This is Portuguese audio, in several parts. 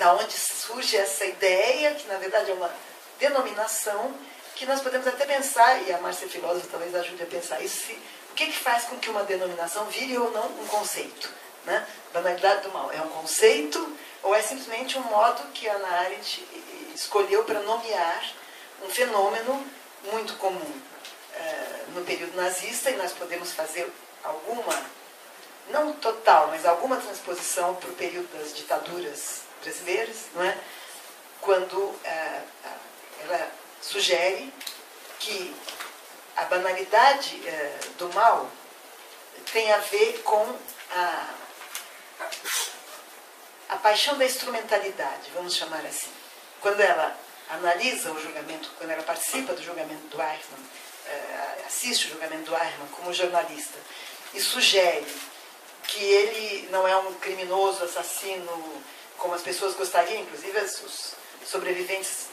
da onde surge essa ideia, que na verdade é uma denominação, que nós podemos até pensar, e a Márcia Filósofa talvez ajude a pensar isso, o que faz com que uma denominação vire ou não um conceito? Né? Banalidade do mal é um conceito ou é simplesmente um modo que a Hannah Arendt escolheu para nomear um fenômeno muito comum no período nazista, e nós podemos fazer alguma, não total, mas alguma transposição para o período das ditaduras brasileiras, não é? Quando ela sugere que a banalidade do mal tem a ver com a paixão da instrumentalidade, vamos chamar assim. Quando ela analisa o julgamento, quando ela participa do julgamento do Eichmann, assiste o julgamento do Eichmann como jornalista, e sugere que ele não é um criminoso, assassino, como as pessoas gostariam, inclusive os sobreviventes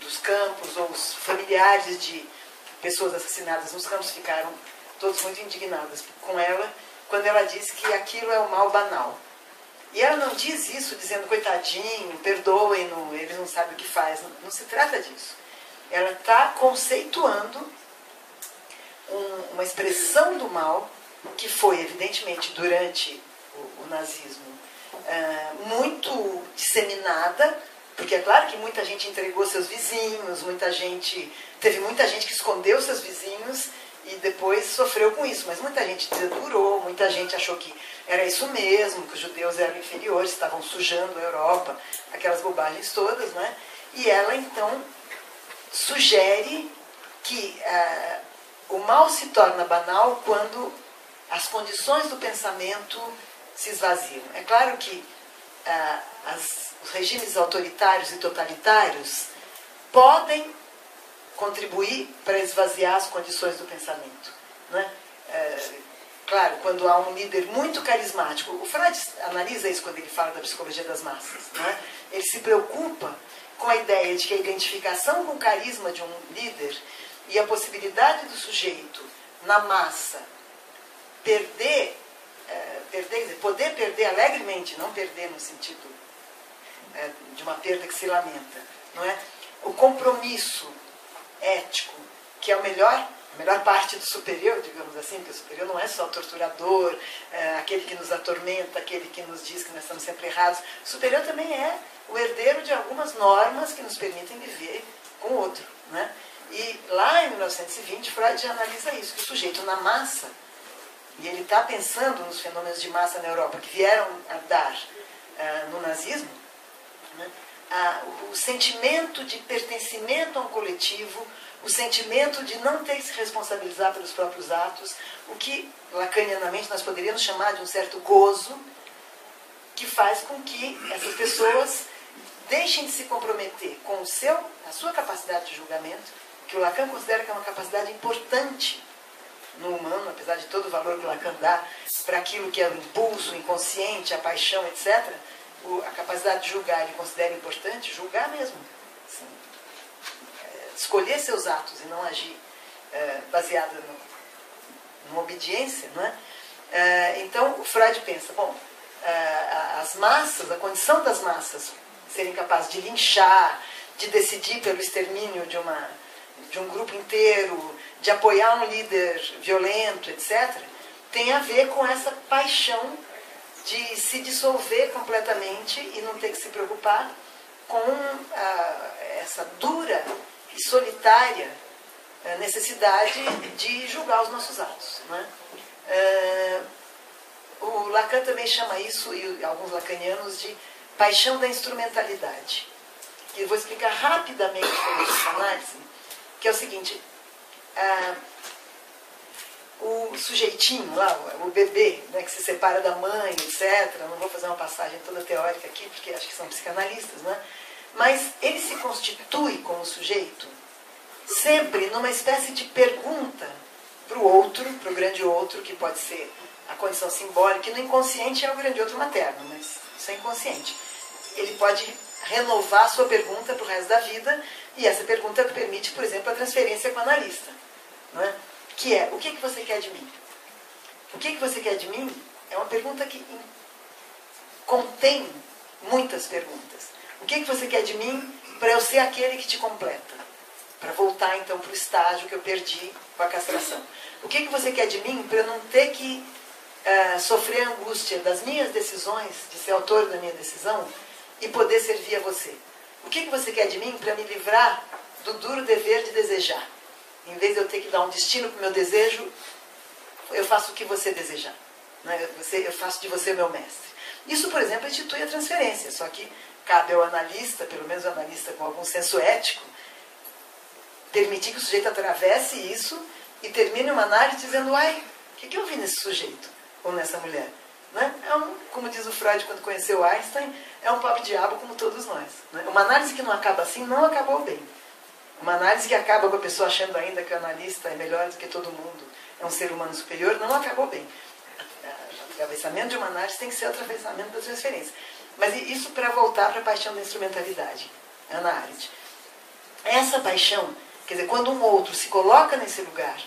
dos campos, ou os familiares de pessoas assassinadas nos campos ficaram todos muito indignados com ela, quando ela diz que aquilo é o mal banal. E ela não diz isso dizendo, coitadinho, perdoem-no, ele não sabe o que faz. Não, não se trata disso. Ela está conceituando uma expressão do mal que foi, evidentemente, durante o nazismo, muito disseminada, porque é claro que muita gente entregou seus vizinhos, teve muita gente que escondeu seus vizinhos e depois sofreu com isso, mas muita gente dedurou, muita gente achou que era isso mesmo, que os judeus eram inferiores, estavam sujando a Europa, aquelas bobagens todas, né? E ela então sugere que o mal se torna banal quando as condições do pensamento se esvaziam. É claro que os regimes autoritários e totalitários podem contribuir para esvaziar as condições do pensamento, né? Claro, quando há um líder muito carismático, o Freud analisa isso quando ele fala da psicologia das massas, né? Ele se preocupa com a ideia de que a identificação com o carisma de um líder e a possibilidade do sujeito na massa poder perder alegremente, não perder no sentido de uma perda que se lamenta, não é? O compromisso ético, que é a melhor parte do superior, digamos assim, porque o superior não é só o torturador, aquele que nos atormenta, aquele que nos diz que nós estamos sempre errados. O superior também é o herdeiro de algumas normas que nos permitem viver com o outro, né? E lá em 1920, Freud já analisa isso, que o sujeito na massa, e ele está pensando nos fenômenos de massa na Europa que vieram a dar no nazismo, né? O sentimento de pertencimento a um coletivo, o sentimento de não ter que se responsabilizar pelos próprios atos, o que, lacanianamente, nós poderíamos chamar de um certo gozo, que faz com que essas pessoas deixem de se comprometer com a sua capacidade de julgamento, que o Lacan considera que é uma capacidade importante no humano, apesar de todo o valor que Lacan dá para aquilo que é o impulso, o inconsciente, a paixão, etc., a capacidade de julgar ele considera importante, julgar mesmo. Assim, escolher seus atos e não agir baseado numa obediência, não é? Então, o Freud pensa, bom, as massas, a condição das massas serem capazes de linchar, de decidir pelo extermínio de um grupo inteiro, de apoiar um líder violento, etc., tem a ver com essa paixão de se dissolver completamente e não ter que se preocupar com essa dura e solitária necessidade de julgar os nossos atos, não é? O Lacan também chama isso, e alguns lacanianos, de paixão da instrumentalidade. E eu vou explicar rapidamente sobre essa análise, que é o seguinte: o sujeitinho lá, o bebê, né, que se separa da mãe, etc. Não vou fazer uma passagem toda teórica aqui, porque acho que são psicanalistas, né? Mas ele se constitui como sujeito sempre numa espécie de pergunta para o outro, para o grande outro, que pode ser a condição simbólica, que no inconsciente é o grande outro materno, mas isso é inconsciente. Ele pode renovar a sua pergunta para o resto da vida, e essa pergunta permite, por exemplo, a transferência com o analista, não é? Que é, o que você quer de mim? O que você quer de mim é uma pergunta que contém muitas perguntas. O que você quer de mim para eu ser aquele que te completa? Para voltar então para o estágio que eu perdi com a castração. O que você quer de mim para eu não ter que sofrer a angústia das minhas decisões, de ser autor da minha decisão, e poder servir a você? O que você quer de mim para me livrar do duro dever de desejar? Em vez de eu ter que dar um destino para o meu desejo, eu faço o que você desejar. Né? Eu faço de você meu mestre. Isso, por exemplo, institui a transferência, só que cabe ao analista, pelo menos o analista com algum senso ético, permitir que o sujeito atravesse isso e termine uma análise dizendo: uai, o que eu vi nesse sujeito ou nessa mulher? Né? Como diz o Freud quando conheceu Einstein, é um pobre-diabo como todos nós. Né? Uma análise que não acaba assim não acabou bem. Uma análise que acaba com a pessoa achando ainda que o analista é melhor do que todo mundo, é um ser humano superior, não acabou bem. O atravessamento de uma análise tem que ser o atravessamento da transferência. Mas isso para voltar para a paixão da instrumentalidade, Hannah Arendt. Essa paixão, quer dizer, quando um outro se coloca nesse lugar,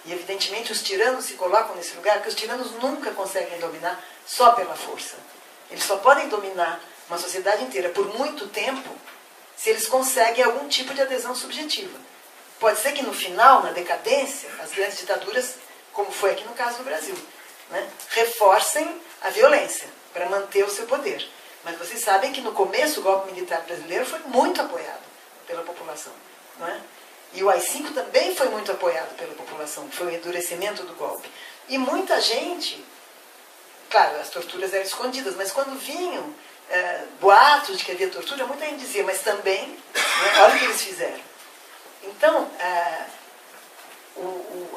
e evidentemente os tiranos se colocam nesse lugar, porque os tiranos nunca conseguem dominar só pela força. Eles só podem dominar uma sociedade inteira por muito tempo se eles conseguem algum tipo de adesão subjetiva. Pode ser que no final, na decadência, as grandes ditaduras, como foi aqui no caso do Brasil, né, reforcem a violência para manter o seu poder. Mas vocês sabem que no começo o golpe militar brasileiro foi muito apoiado pela população. Não é? E o AI-5 também foi muito apoiado pela população, foi o endurecimento do golpe. E muita gente, claro, as torturas eram escondidas, mas quando vinham boatos de que havia tortura, muita gente dizia, mas também, né, olha o que eles fizeram. Então,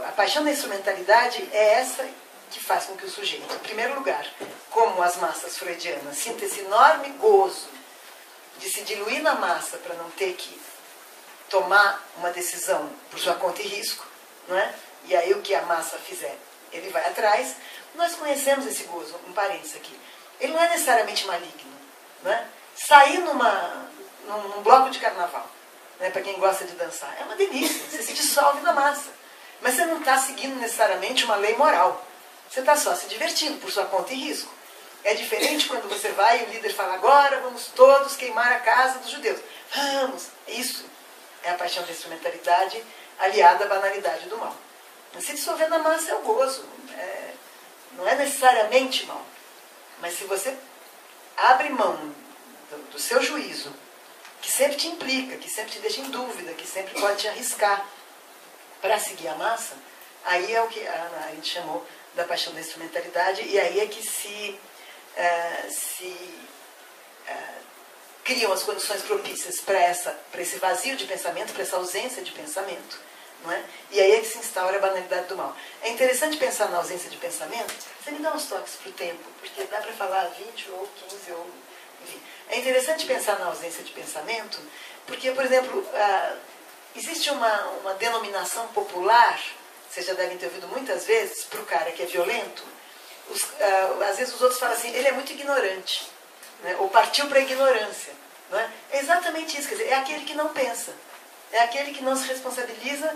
a paixão da instrumentalidade é essa que faz com que o sujeito, em primeiro lugar, como as massas freudianas, sinta esse enorme gozo de se diluir na massa para não ter que tomar uma decisão por sua conta e risco, não é? E aí o que a massa fizer, ele vai atrás. Nós conhecemos esse gozo, um parênteses aqui. Ele não é necessariamente maligno, não é? Sair num bloco de carnaval, né, para quem gosta de dançar, é uma delícia, você se dissolve na massa. Mas você não está seguindo necessariamente uma lei moral. Você está só se divertindo por sua conta e risco. É diferente quando você vai e o líder fala: agora vamos todos queimar a casa dos judeus. Vamos! Isso é a paixão da instrumentalidade aliada à banalidade do mal. Se dissolver na massa é o gozo. Não é necessariamente mal. Mas se você abre mão do seu juízo, que sempre te implica, que sempre te deixa em dúvida, que sempre pode te arriscar para seguir a massa, aí é o que a Hannah Arendt chamou da paixão da instrumentalidade, e aí é que se criam as condições propícias para esse vazio de pensamento, para essa ausência de pensamento. Não é? E aí é que se instaura a banalidade do mal. É interessante pensar na ausência de pensamento. Você me dá uns toques para o tempo, porque dá para falar 20 ou 15 ou... Enfim. É interessante pensar na ausência de pensamento, porque, por exemplo, existe uma denominação popular, vocês já devem ter ouvido muitas vezes, para o cara que é violento. Às vezes os outros falam assim: ele é muito ignorante, né? Ou partiu para a ignorância. Não é? É exatamente isso, quer dizer, é aquele que não pensa. É aquele que não se responsabiliza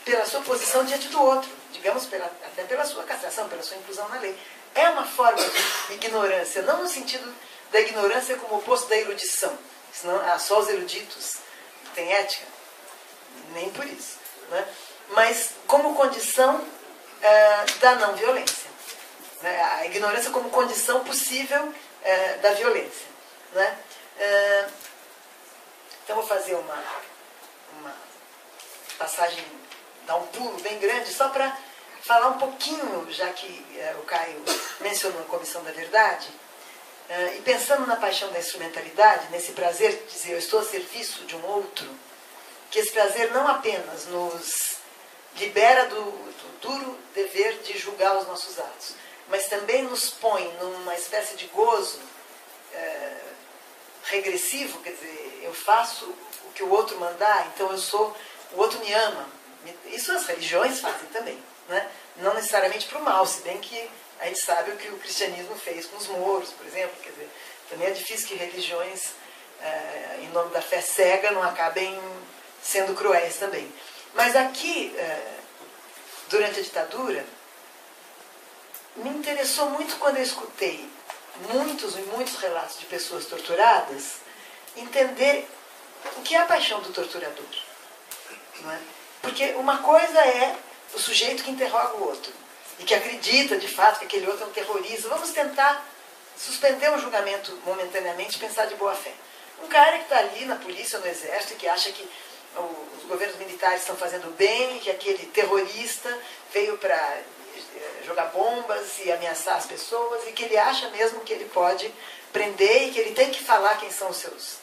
pela sua posição diante do outro, digamos, até pela sua castração, pela sua inclusão na lei. É uma forma de ignorância, não no sentido da ignorância como oposto da erudição. Senão, só os eruditos têm ética? Nem por isso. Né? Mas como condição da não violência. Né? A ignorância como condição possível da violência. Né? Então vou fazer uma passagem, dar um pulo bem grande, só para falar um pouquinho, já que o Caio mencionou a Comissão da Verdade, e pensando na paixão da instrumentalidade, nesse prazer de dizer eu estou a serviço de um outro, que esse prazer não apenas nos libera do duro dever de julgar os nossos atos, mas também nos põe numa espécie de gozo regressivo, quer dizer, eu faço o que o outro mandar, então o outro me ama. Isso as religiões fazem também, né? Não necessariamente para o mal, se bem que a gente sabe o que o cristianismo fez com os mouros, por exemplo. Quer dizer, também é difícil que religiões, em nome da fé cega, não acabem sendo cruéis também. Mas aqui, durante a ditadura, me interessou muito quando eu escutei muitos e muitos relatos de pessoas torturadas, entender o que é a paixão do torturador. Não é? Porque uma coisa é o sujeito que interroga o outro e que acredita de fato que aquele outro é um terrorista. Vamos tentar suspender o julgamento momentaneamente e pensar de boa fé. Um cara que está ali na polícia, no exército, e que acha que os governos militares estão fazendo bem, que aquele terrorista veio para jogar bombas e ameaçar as pessoas, e que ele acha mesmo que ele pode prender e que ele tem que falar quem são os seus.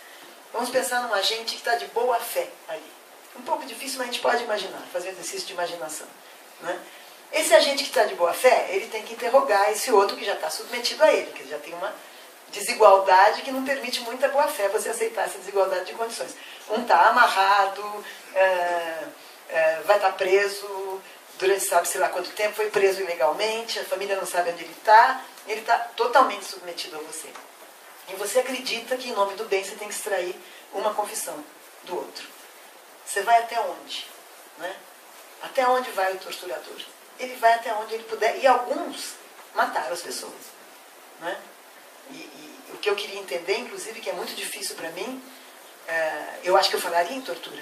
Vamos pensar num agente que está de boa fé ali. Um pouco difícil, mas a gente pode imaginar, fazer exercício de imaginação. Né? Esse agente que está de boa fé, ele tem que interrogar esse outro que já está submetido a ele, que já tem uma desigualdade que não permite muita boa fé você aceitar essa desigualdade de condições. Um está amarrado, vai estar preso durante sabe-se lá quanto tempo, foi preso ilegalmente, a família não sabe onde ele está totalmente submetido a você. E você acredita que em nome do bem você tem que extrair uma confissão do outro. Você vai até onde? Né? Até onde vai o torturador? Ele vai até onde ele puder, e alguns mataram as pessoas. Né? E o que eu queria entender, inclusive, que é muito difícil para mim, eu acho que eu falaria em tortura.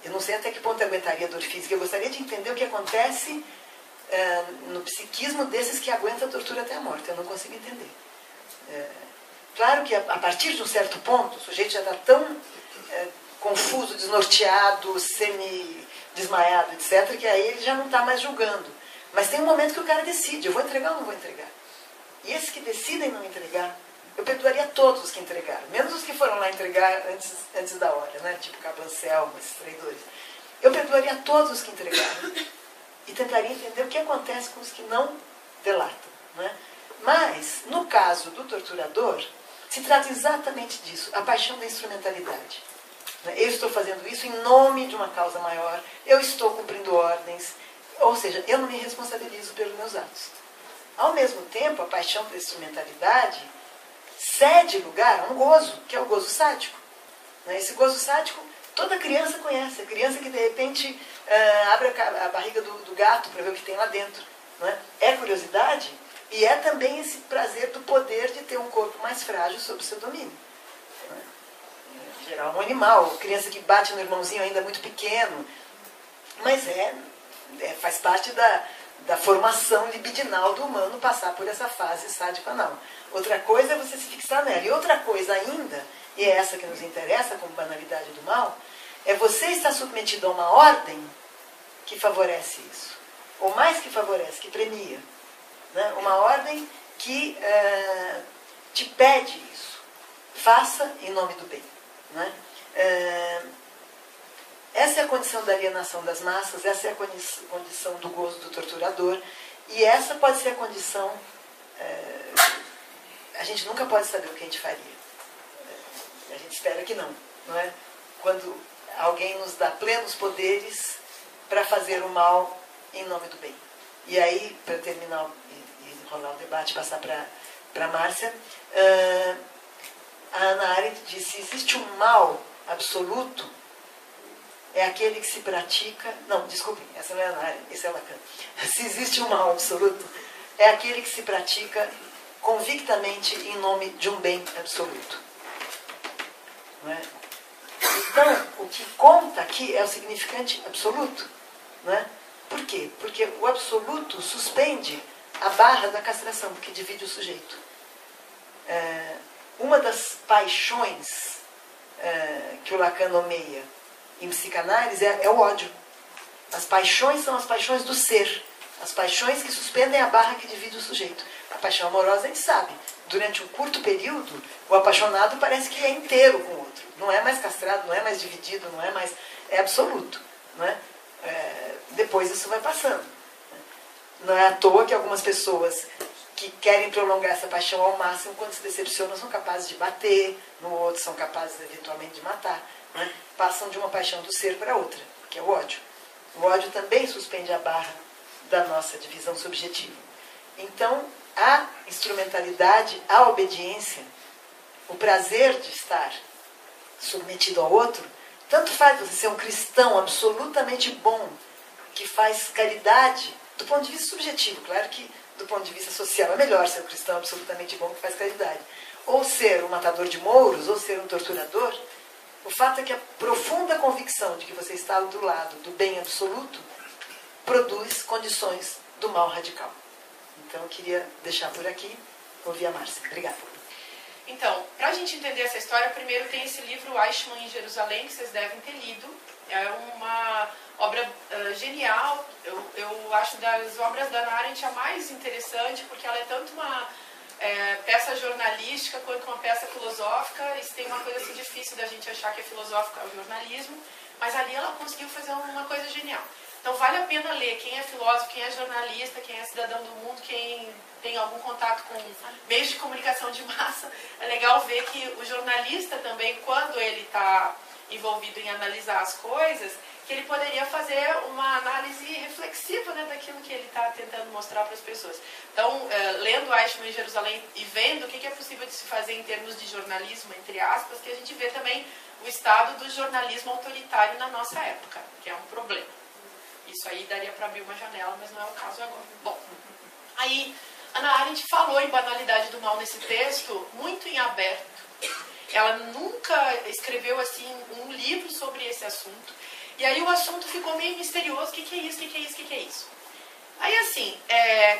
Eu não sei até que ponto eu aguentaria dor física. Eu gostaria de entender o que acontece no psiquismo desses que aguentam a tortura até a morte. Eu não consigo entender. Claro que a partir de um certo ponto, o sujeito já está tão confuso, desnorteado, semi-desmaiado, etc., que aí ele já não está mais julgando. Mas tem um momento que o cara decide, eu vou entregar ou não vou entregar? E esses que decidem não entregar, eu perdoaria todos os que entregaram, menos os que foram lá entregar antes da hora, né? Tipo Cabancel, esses traidores. Eu perdoaria todos os que entregaram e tentaria entender o que acontece com os que não delatam. Né? Mas, no caso do torturador, se trata exatamente disso, a paixão da instrumentalidade. Eu estou fazendo isso em nome de uma causa maior, eu estou cumprindo ordens, ou seja, eu não me responsabilizo pelos meus atos. Ao mesmo tempo, a paixão da instrumentalidade cede lugar a um gozo, que é o gozo sádico. Esse gozo sádico, toda criança conhece. A criança que, de repente, abre a barriga do gato para ver o que tem lá dentro. É curiosidade e é também esse prazer do poder de ter um corpo mais frágil sob o seu domínio. Em geral, um animal, criança que bate no irmãozinho ainda muito pequeno. Mas faz parte da formação libidinal do humano passar por essa fase sádico-anal. Outra coisa é você se fixar nela. E outra coisa ainda, e é essa que nos interessa como banalidade do mal, é você estar submetido a uma ordem que favorece isso. Ou mais que favorece, que premia. Né? Uma ordem que te pede isso. Faça em nome do bem. Né? Essa é a condição da alienação das massas, essa é a condição do gozo do torturador, e essa pode ser a condição... a gente nunca pode saber o que a gente faria. A gente espera que não é? Quando alguém nos dá plenos poderes para fazer o mal em nome do bem. E aí, para terminar e enrolar o debate, passar para a Márcia, a Hannah Arendt disse, existe um mal absoluto, é aquele que se pratica... Não, desculpem, essa não é a Hannah Arendt, esse é Lacan. Se existe um mal absoluto, é aquele que se pratica convictamente em nome de um bem absoluto. Não é? Então, o que conta aqui é o significante absoluto. Não é? Por quê? Porque o absoluto suspende a barra da castração, que divide o sujeito. Uma das paixões que o Lacan nomeia em psicanálise é o ódio. As paixões são as paixões do ser. As paixões que suspendem a barra que divide o sujeito. A paixão amorosa, a gente sabe, durante um curto período, o apaixonado parece que é inteiro com o outro. Não é mais castrado, não é mais dividido, não é mais... É absoluto. Não é? Depois isso vai passando. Não é à toa que algumas pessoas que querem prolongar essa paixão ao máximo, quando se decepcionam, são capazes de bater no outro, são capazes, eventualmente, de matar. Né? Passam de uma paixão do ser para outra, que é o ódio. O ódio também suspende a barra da nossa divisão subjetiva. Então, a instrumentalidade, a obediência, o prazer de estar submetido ao outro, tanto faz você ser um cristão absolutamente bom, que faz caridade, do ponto de vista subjetivo. Claro que do ponto de vista social, é melhor ser um cristão absolutamente bom que faz caridade. Ou ser um matador de mouros, ou ser um torturador. O fato é que a profunda convicção de que você está do lado do bem absoluto produz condições do mal radical. Então eu queria deixar por aqui, ouvir a Márcia. Obrigada. Então, para a gente entender essa história, primeiro tem esse livro Eichmann em Jerusalém, que vocês devem ter lido. É uma obra genial. Eu acho das obras da Hannah Arendt a mais interessante, porque ela é tanto uma peça jornalística quanto uma peça filosófica. Isso tem uma coisa assim difícil da gente achar que é filosófico, é o jornalismo, mas ali ela conseguiu fazer uma coisa genial. Então vale a pena ler. Quem é filósofo, quem é jornalista, quem é cidadão do mundo, quem tem algum contato com meios de comunicação de massa, é legal ver que o jornalista também, quando ele está envolvido em analisar as coisas, que ele poderia fazer uma análise reflexiva, né, daquilo que ele está tentando mostrar para as pessoas. Então, lendo Eichmann em Jerusalém e vendo o que é possível de se fazer em termos de jornalismo, entre aspas, que a gente vê também o estado do jornalismo autoritário na nossa época, que é um problema. Isso aí daria para abrir uma janela, mas não é o caso agora. Bom, aí Hannah Arendt falou em banalidade do mal nesse texto muito em aberto. Ela nunca escreveu assim um livro sobre esse assunto. E aí o assunto ficou meio misterioso. O que é isso? O que é isso? O que é isso? Aí assim,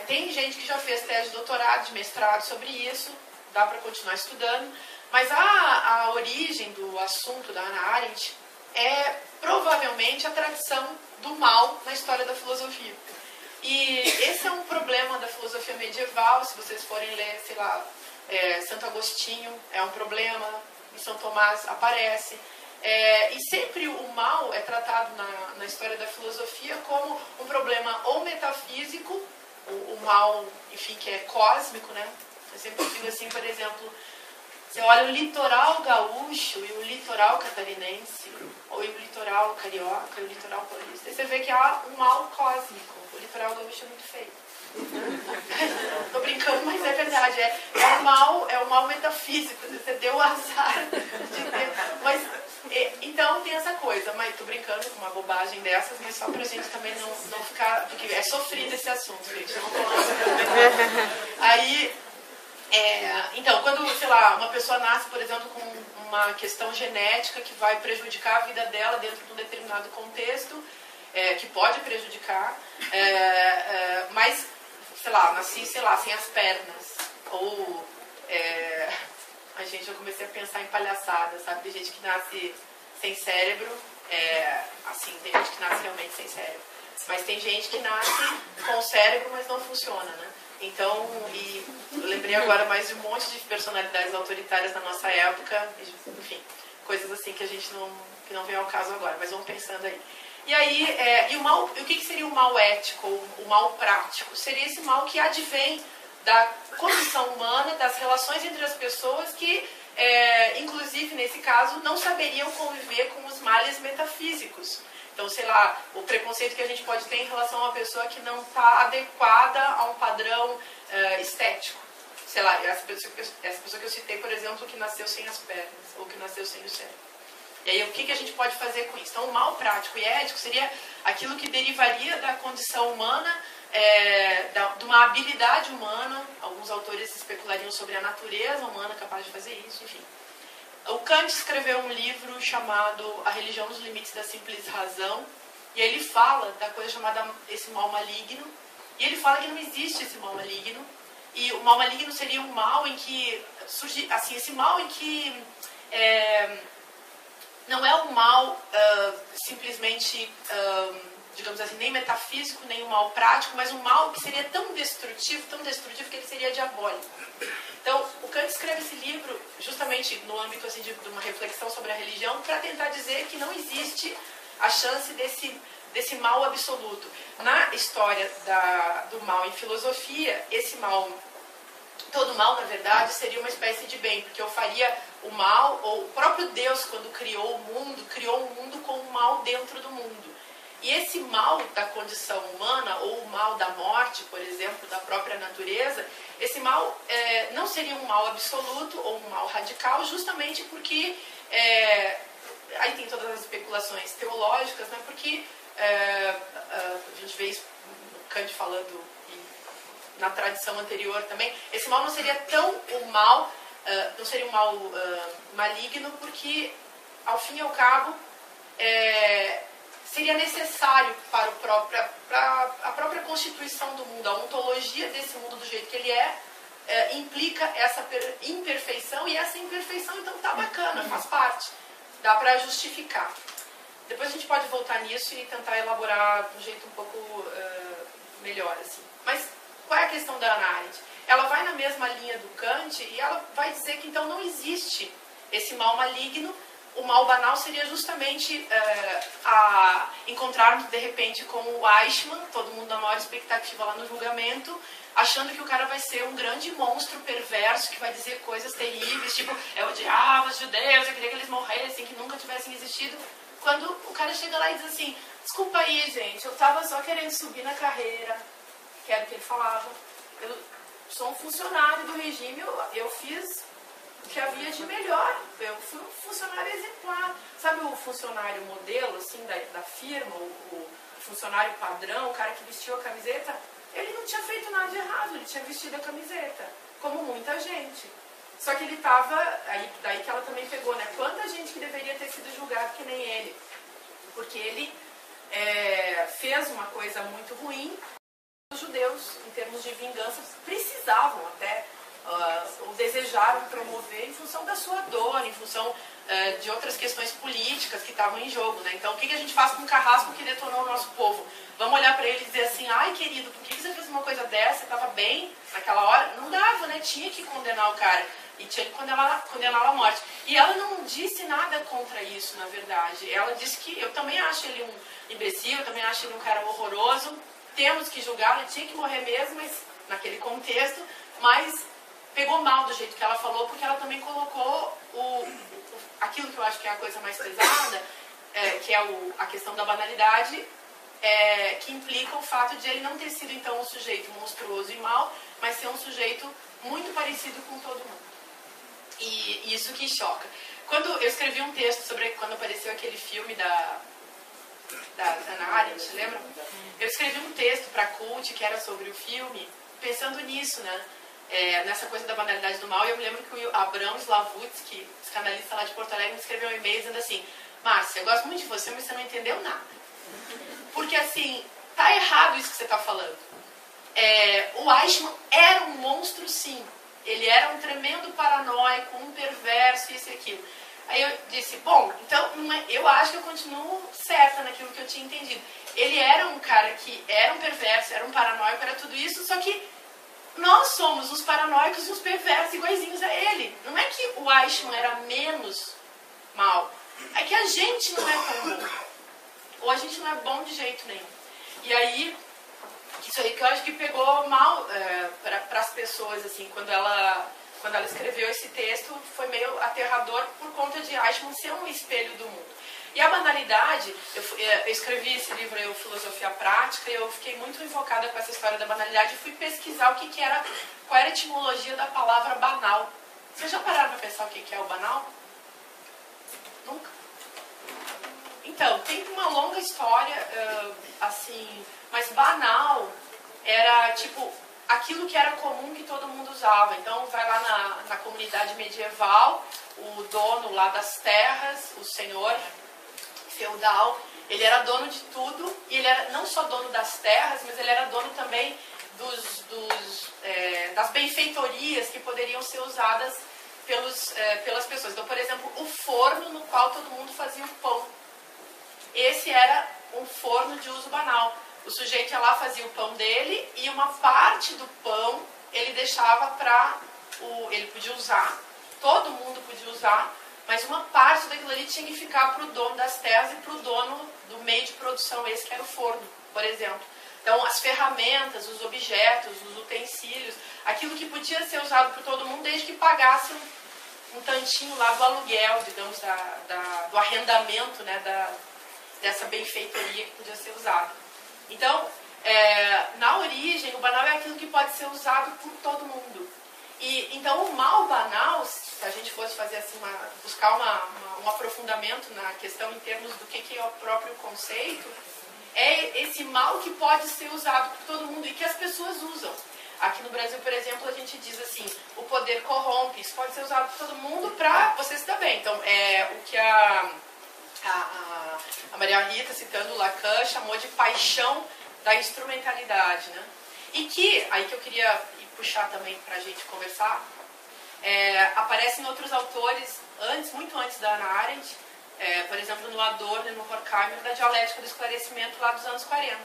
tem gente que já fez tese de doutorado, de mestrado sobre isso. Dá para continuar estudando. Mas a origem do assunto da Hannah Arendt é provavelmente a tradição do mal na história da filosofia. E esse é um problema da filosofia medieval. Se vocês forem ler, sei lá, Santo Agostinho é um problema, em São Tomás aparece. E sempre o mal é tratado na história da filosofia como um problema ou metafísico, o mal, enfim, que é cósmico, né? Eu sempre digo assim, por exemplo, você olha o litoral gaúcho e o litoral catarinense, ou o litoral carioca e o litoral paulista, e você vê que há um mal cósmico. O litoral gaúcho é muito feio. Tô brincando, mas é verdade. É um mal metafísico. Você deu o azar de ter. Mas, então tem essa coisa. Mas tô brincando com uma bobagem dessas, mas só pra gente também não ficar. Porque é sofrido esse assunto, gente. Não aí. Então, quando, sei lá, uma pessoa nasce, por exemplo, com uma questão genética que vai prejudicar a vida dela dentro de um determinado contexto, que pode prejudicar, mas, sei lá, nasci, sei lá, sem as pernas, ou, gente, eu comecei a pensar em palhaçada, sabe, tem gente que nasce sem cérebro, assim, tem gente que nasce realmente sem cérebro, mas tem gente que nasce com o cérebro, mas não funciona, né? Então, e eu lembrei agora mais de um monte de personalidades autoritárias na nossa época, enfim, coisas assim que a gente não vem ao caso agora, mas vamos pensando aí. E aí, o que seria o mal ético, o mal prático? Seria esse mal que advém da condição humana, das relações entre as pessoas que, inclusive nesse caso, não saberiam conviver com os males metafísicos. Então, sei lá, o preconceito que a gente pode ter em relação a uma pessoa que não está adequada a um padrão estético. Sei lá, essa pessoa que eu citei, por exemplo, que nasceu sem as pernas, ou que nasceu sem o cérebro. E aí, o que a gente pode fazer com isso? Então, o mal prático e ético seria aquilo que derivaria da condição humana, de uma habilidade humana. Alguns autores especulariam sobre a natureza humana capaz de fazer isso, enfim. O Kant escreveu um livro chamado A Religião nos Limites da Simples Razão, e ele fala da coisa chamada esse mal maligno, e ele fala que não existe esse mal maligno, e o mal maligno seria um mal em que surge, assim, esse mal em que não é um mal simplesmente, digamos assim, nem metafísico, nem um mal prático, mas um mal que seria tão destrutivo que ele seria diabólico. Então, o Kant escreve esse livro justamente no âmbito assim, de uma reflexão sobre a religião para tentar dizer que não existe a chance desse mal absoluto. Na história do mal em filosofia, esse mal, todo mal, na verdade, seria uma espécie de bem, porque eu faria o mal, ou o próprio Deus, quando criou o mundo com o mal dentro do mundo. E esse mal da condição humana, ou o mal da morte, por exemplo, da própria natureza, esse mal não seria um mal absoluto ou um mal radical, justamente porque, aí tem todas as especulações teológicas, né, porque a gente vê isso, Kant falando na tradição anterior também, esse mal não seria tão o mal, não seria um mal maligno, porque, ao fim e ao cabo, seria necessário para a própria constituição do mundo, a ontologia desse mundo do jeito que ele implica essa imperfeição, e essa imperfeição, então, tá bacana, faz parte, dá para justificar. Depois a gente pode voltar nisso e tentar elaborar de um jeito um pouco melhor, assim. Mas qual é a questão da Hannah Arendt? Ela vai na mesma linha do Kant e ela vai dizer que então não existe esse mal maligno. O mal banal seria justamente encontrarmos de repente com o Eichmann, todo mundo na maior expectativa lá no julgamento, achando que o cara vai ser um grande monstro perverso que vai dizer coisas terríveis, tipo, eu odiava os judeus, eu queria que eles morressem, que nunca tivessem existido. Quando o cara chega lá e diz assim, desculpa aí, gente, eu tava só querendo subir na carreira, que era o que ele falava. Eu sou um funcionário do regime, eu fiz o que havia de melhor, eu fui um funcionário exemplar. Sabe o funcionário modelo, assim, da firma, o funcionário padrão, o cara que vestiu a camiseta? Ele não tinha feito nada de errado, ele tinha vestido a camiseta, como muita gente. Só que ele estava, daí que ela também pegou, né? Quanta gente que deveria ter sido julgado que nem ele. Porque ele fez uma coisa muito ruim. Os judeus, em termos de vingança, precisavam até, ou desejaram promover em função da sua dor, em função de outras questões políticas que estavam em jogo, né? Então, o que a gente faz com o carrasco que detonou o nosso povo? Vamos olhar para ele e dizer assim, ai querido, por que você fez uma coisa dessa? Você estava bem naquela hora? Não dava, né? Tinha que condenar o cara. E tinha que condená-lo à morte. E ela não disse nada contra isso, na verdade. Ela disse que eu também acho ele um imbecil, eu também acho ele um cara horroroso, temos que julgá-lo, ele tinha que morrer mesmo, mas naquele contexto, mas pegou mal do jeito que ela falou, porque ela também colocou aquilo que eu acho que é a coisa mais pesada, que é a questão da banalidade, que implica o fato de ele não ter sido, então, um sujeito monstruoso e mau, mas ser um sujeito muito parecido com todo mundo. E isso que choca. Quando eu escrevi um texto sobre quando apareceu aquele filme da Hannah Arendt, lembra? Eu escrevi um texto para Cult que era sobre o filme, pensando nisso, né? Nessa coisa da banalidade do mal. E eu me lembro que o Abrão Slavutsky, psicanalista lá de Porto Alegre, me escreveu um e-mail dizendo assim, Márcia, eu gosto muito de você, mas você não entendeu nada. Porque assim, tá errado isso que você está falando. O Eichmann era um monstro, sim. Ele era um tremendo paranoico, um perverso, isso e aquilo. Aí eu disse, bom, então eu acho que eu continuo certa naquilo que eu tinha entendido. Ele era um cara que era um perverso, era um paranoico, era tudo isso, só que nós somos os paranoicos e os perversos iguaizinhos a ele. Não é que o Eichmann era menos mal, é que a gente não é tão bom. Ou a gente não é bom de jeito nenhum. E aí, isso aí que eu acho que pegou mal para as pessoas, assim, quando ela escreveu esse texto, foi meio aterrador por conta de Eichmann ser um espelho do mundo. E a banalidade, eu escrevi esse livro, Filosofia Prática, e eu fiquei muito invocada com essa história da banalidade e fui pesquisar qual era a etimologia da palavra banal. Vocês já pararam para pensar o que é o banal? Nunca? Então, tem uma longa história, assim, mas banal era, tipo, aquilo que era comum que todo mundo usava. Então, vai lá na comunidade medieval, o dono lá das terras, o senhor feudal, ele era dono de tudo, e ele era não só dono das terras, mas ele era dono também das benfeitorias que poderiam ser usadas pelas pessoas. Então, por exemplo, o forno no qual todo mundo fazia o pão. Esse era um forno de uso banal. O sujeito ia lá, fazia o pão dele, e uma parte do pão ele deixava ele podia usar, todo mundo podia usar, mas uma parte daquilo ali tinha que ficar para o dono das terras e para o dono do meio de produção, esse que era o forno, por exemplo. Então, as ferramentas, os objetos, os utensílios, aquilo que podia ser usado por todo mundo, desde que pagasse um tantinho lá do aluguel, digamos, do arrendamento, né, dessa benfeitoria que podia ser usada. Então, na origem, o banal é aquilo que pode ser usado por todo mundo. Então, o mal banal, se a gente fosse fazer assim, buscar um aprofundamento na questão em termos do que é o próprio conceito, é esse mal que pode ser usado por todo mundo e que as pessoas usam. Aqui no Brasil, por exemplo, a gente diz assim, o poder corrompe. Isso pode ser usado por todo mundo para você se dar bem. Então, é o que a Maria Rita, citando Lacan, chamou de paixão da instrumentalidade, né? E que, aí que eu queria puxar também para a gente conversar, aparecem outros autores, muito antes da Hannah Arendt, por exemplo, no Adorno e no Horkheimer, da dialética do esclarecimento lá dos anos 40.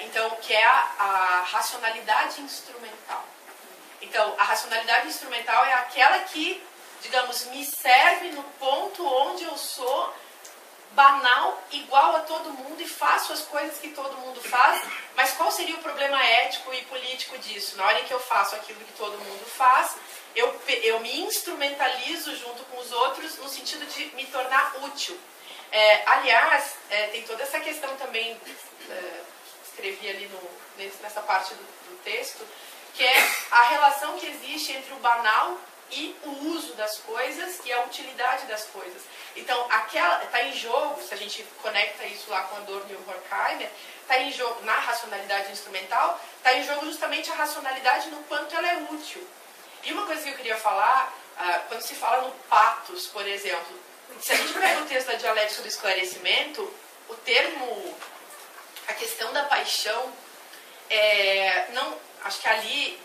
Então, que é a racionalidade instrumental. Então, a racionalidade instrumental é aquela que, digamos, me serve no ponto onde eu sou banal, igual a todo mundo e faço as coisas que todo mundo faz, mas qual seria o problema ético e político disso? Na hora em que eu faço aquilo que todo mundo faz, eu me instrumentalizo junto com os outros no sentido de me tornar útil. Aliás, tem toda essa questão também, escrevi ali nessa parte do texto, que é a relação que existe entre o banal e o uso das coisas e a utilidade das coisas. Então, está em jogo, se a gente conecta isso lá com Adorno e o Horkheimer, está em jogo, na racionalidade instrumental, está em jogo justamente a racionalidade no quanto ela é útil. E uma coisa que eu queria falar, quando se fala no patos, por exemplo, se a gente pega o texto da dialética do esclarecimento, o termo, a questão da paixão, acho que ali,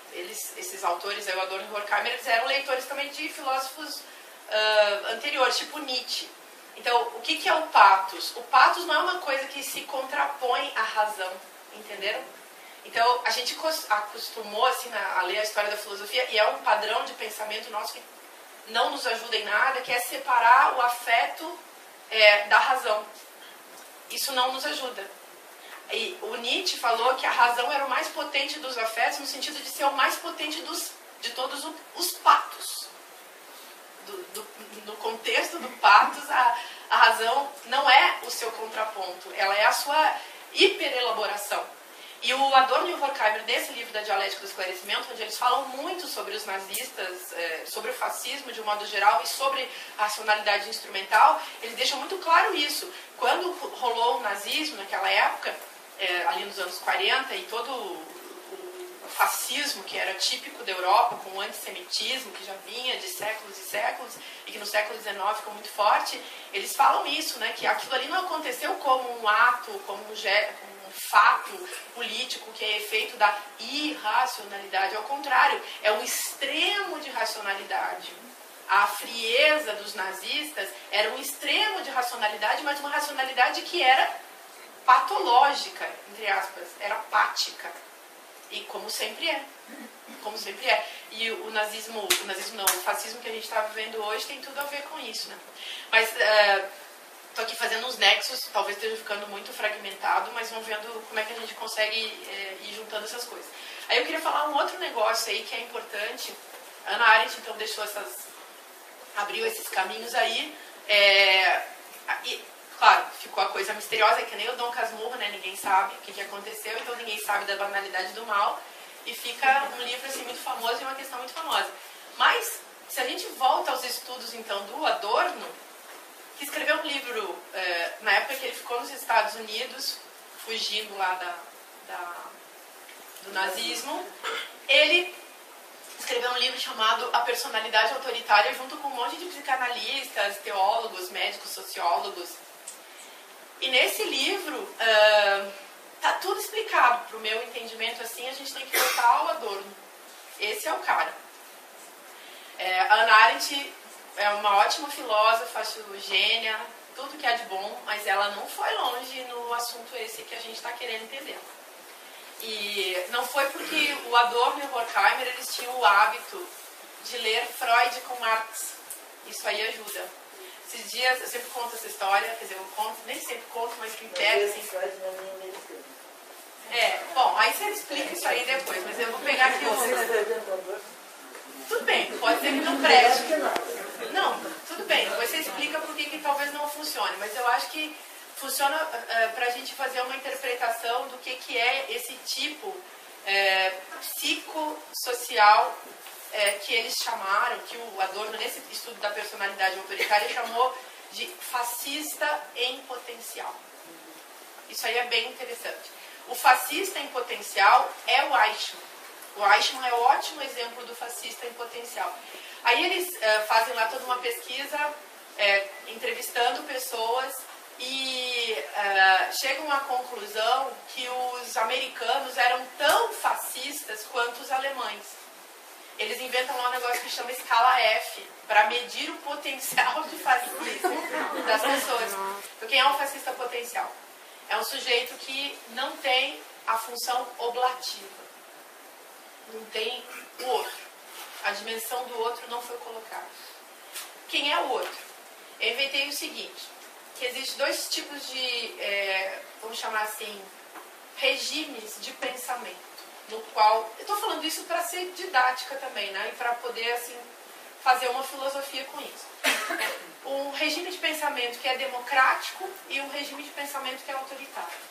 esses autores, o Adorno e o Horkheimer, eles eram leitores também de filósofos anteriores, tipo Nietzsche. Então, o que é o patos? O patos não é uma coisa que se contrapõe à razão, entenderam? Então, a gente acostumou assim, a ler a história da filosofia, e é um padrão de pensamento nosso que não nos ajuda em nada, que é separar o afeto da razão. Isso não nos ajuda. E o Nietzsche falou que a razão era o mais potente dos afetos, no sentido de ser o mais potente de todos os patos. No contexto do patos, a razão não é o seu contraponto, ela é a sua hiperelaboração. E o Adorno e o Horkheimer, nesse livro da Dialética do Esclarecimento, onde eles falam muito sobre os nazistas, sobre o fascismo de um modo geral e sobre a racionalidade instrumental, eles deixam muito claro isso. Quando rolou o nazismo, naquela época, ali nos anos 40, e todo o fascismo que era típico da Europa, com o antissemitismo que já vinha de séculos e séculos, e que no século XIX ficou muito forte, eles falam isso, né, que aquilo ali não aconteceu como um ato, como um fato político que é efeito da irracionalidade. Ao contrário, é um extremo de racionalidade. A frieza dos nazistas era um extremo de racionalidade, mas uma racionalidade que era patológica, entre aspas, era pática. E como sempre é. Como sempre é. E o nazismo não, o fascismo que a gente está vivendo hoje tem tudo a ver com isso, né? Mas estou aqui fazendo uns nexos, talvez esteja ficando muito fragmentado, mas vamos vendo como é que a gente consegue ir juntando essas coisas. Aí eu queria falar um outro negócio aí que é importante. A Hannah Arendt, então, abriu esses caminhos aí. E, claro, ficou a coisa misteriosa, que nem o Dom Casmurro, né? Ninguém sabe o que aconteceu, então ninguém sabe da banalidade do mal. E fica um livro assim, muito famoso e uma questão muito famosa. Mas, se a gente volta aos estudos, então, do Adorno, que escreveu um livro na época que ele ficou nos Estados Unidos, fugindo lá do nazismo, ele escreveu um livro chamado A Personalidade Autoritária, junto com um monte de psicanalistas, teólogos, médicos, sociólogos. E nesse livro tá tudo explicado. Para o meu entendimento, assim, a gente tem que voltar ao Adorno. Esse é o cara. A Hannah Arendt é uma ótima filósofa, acho gênia, tudo que é de bom, mas ela não foi longe no assunto esse que a gente está querendo entender. E não foi porque o Adorno e o Horkheimer, eles tinham o hábito de ler Freud com Marx. Isso aí ajuda. Esses dias, eu sempre conto essa história, quer dizer, eu conto, nem sempre conto, mas quem pega, assim... Bom, aí você explica isso aí depois, mas eu vou pegar aqui o... Tudo bem, pode ser que não preste. Não, tudo bem, depois você explica por que talvez não funcione, mas eu acho que funciona para a gente fazer uma interpretação do que é esse tipo psicossocial que eles chamaram, que o Adorno, nesse estudo da personalidade autoritária, chamou de fascista em potencial. Isso aí é bem interessante. O fascista em potencial é o Eichmann. O Eichmann é um ótimo exemplo do fascista em potencial. Aí eles fazem lá toda uma pesquisa, entrevistando pessoas, e chegam à conclusão que os americanos eram tão fascistas quanto os alemães. Eles inventam lá um negócio que chama escala F, para medir o potencial de fascismo das pessoas. Então, quem é um fascista potencial? É um sujeito que não tem a função oblativa. Não tem o outro. A dimensão do outro não foi colocada. Quem é o outro? Eu inventei o seguinte, que existem dois tipos de, vamos chamar assim, regimes de pensamento, no qual, eu estou falando isso para ser didática também, né, e para poder, assim, fazer uma filosofia com isso. Um regime de pensamento que é democrático e um regime de pensamento que é autoritário.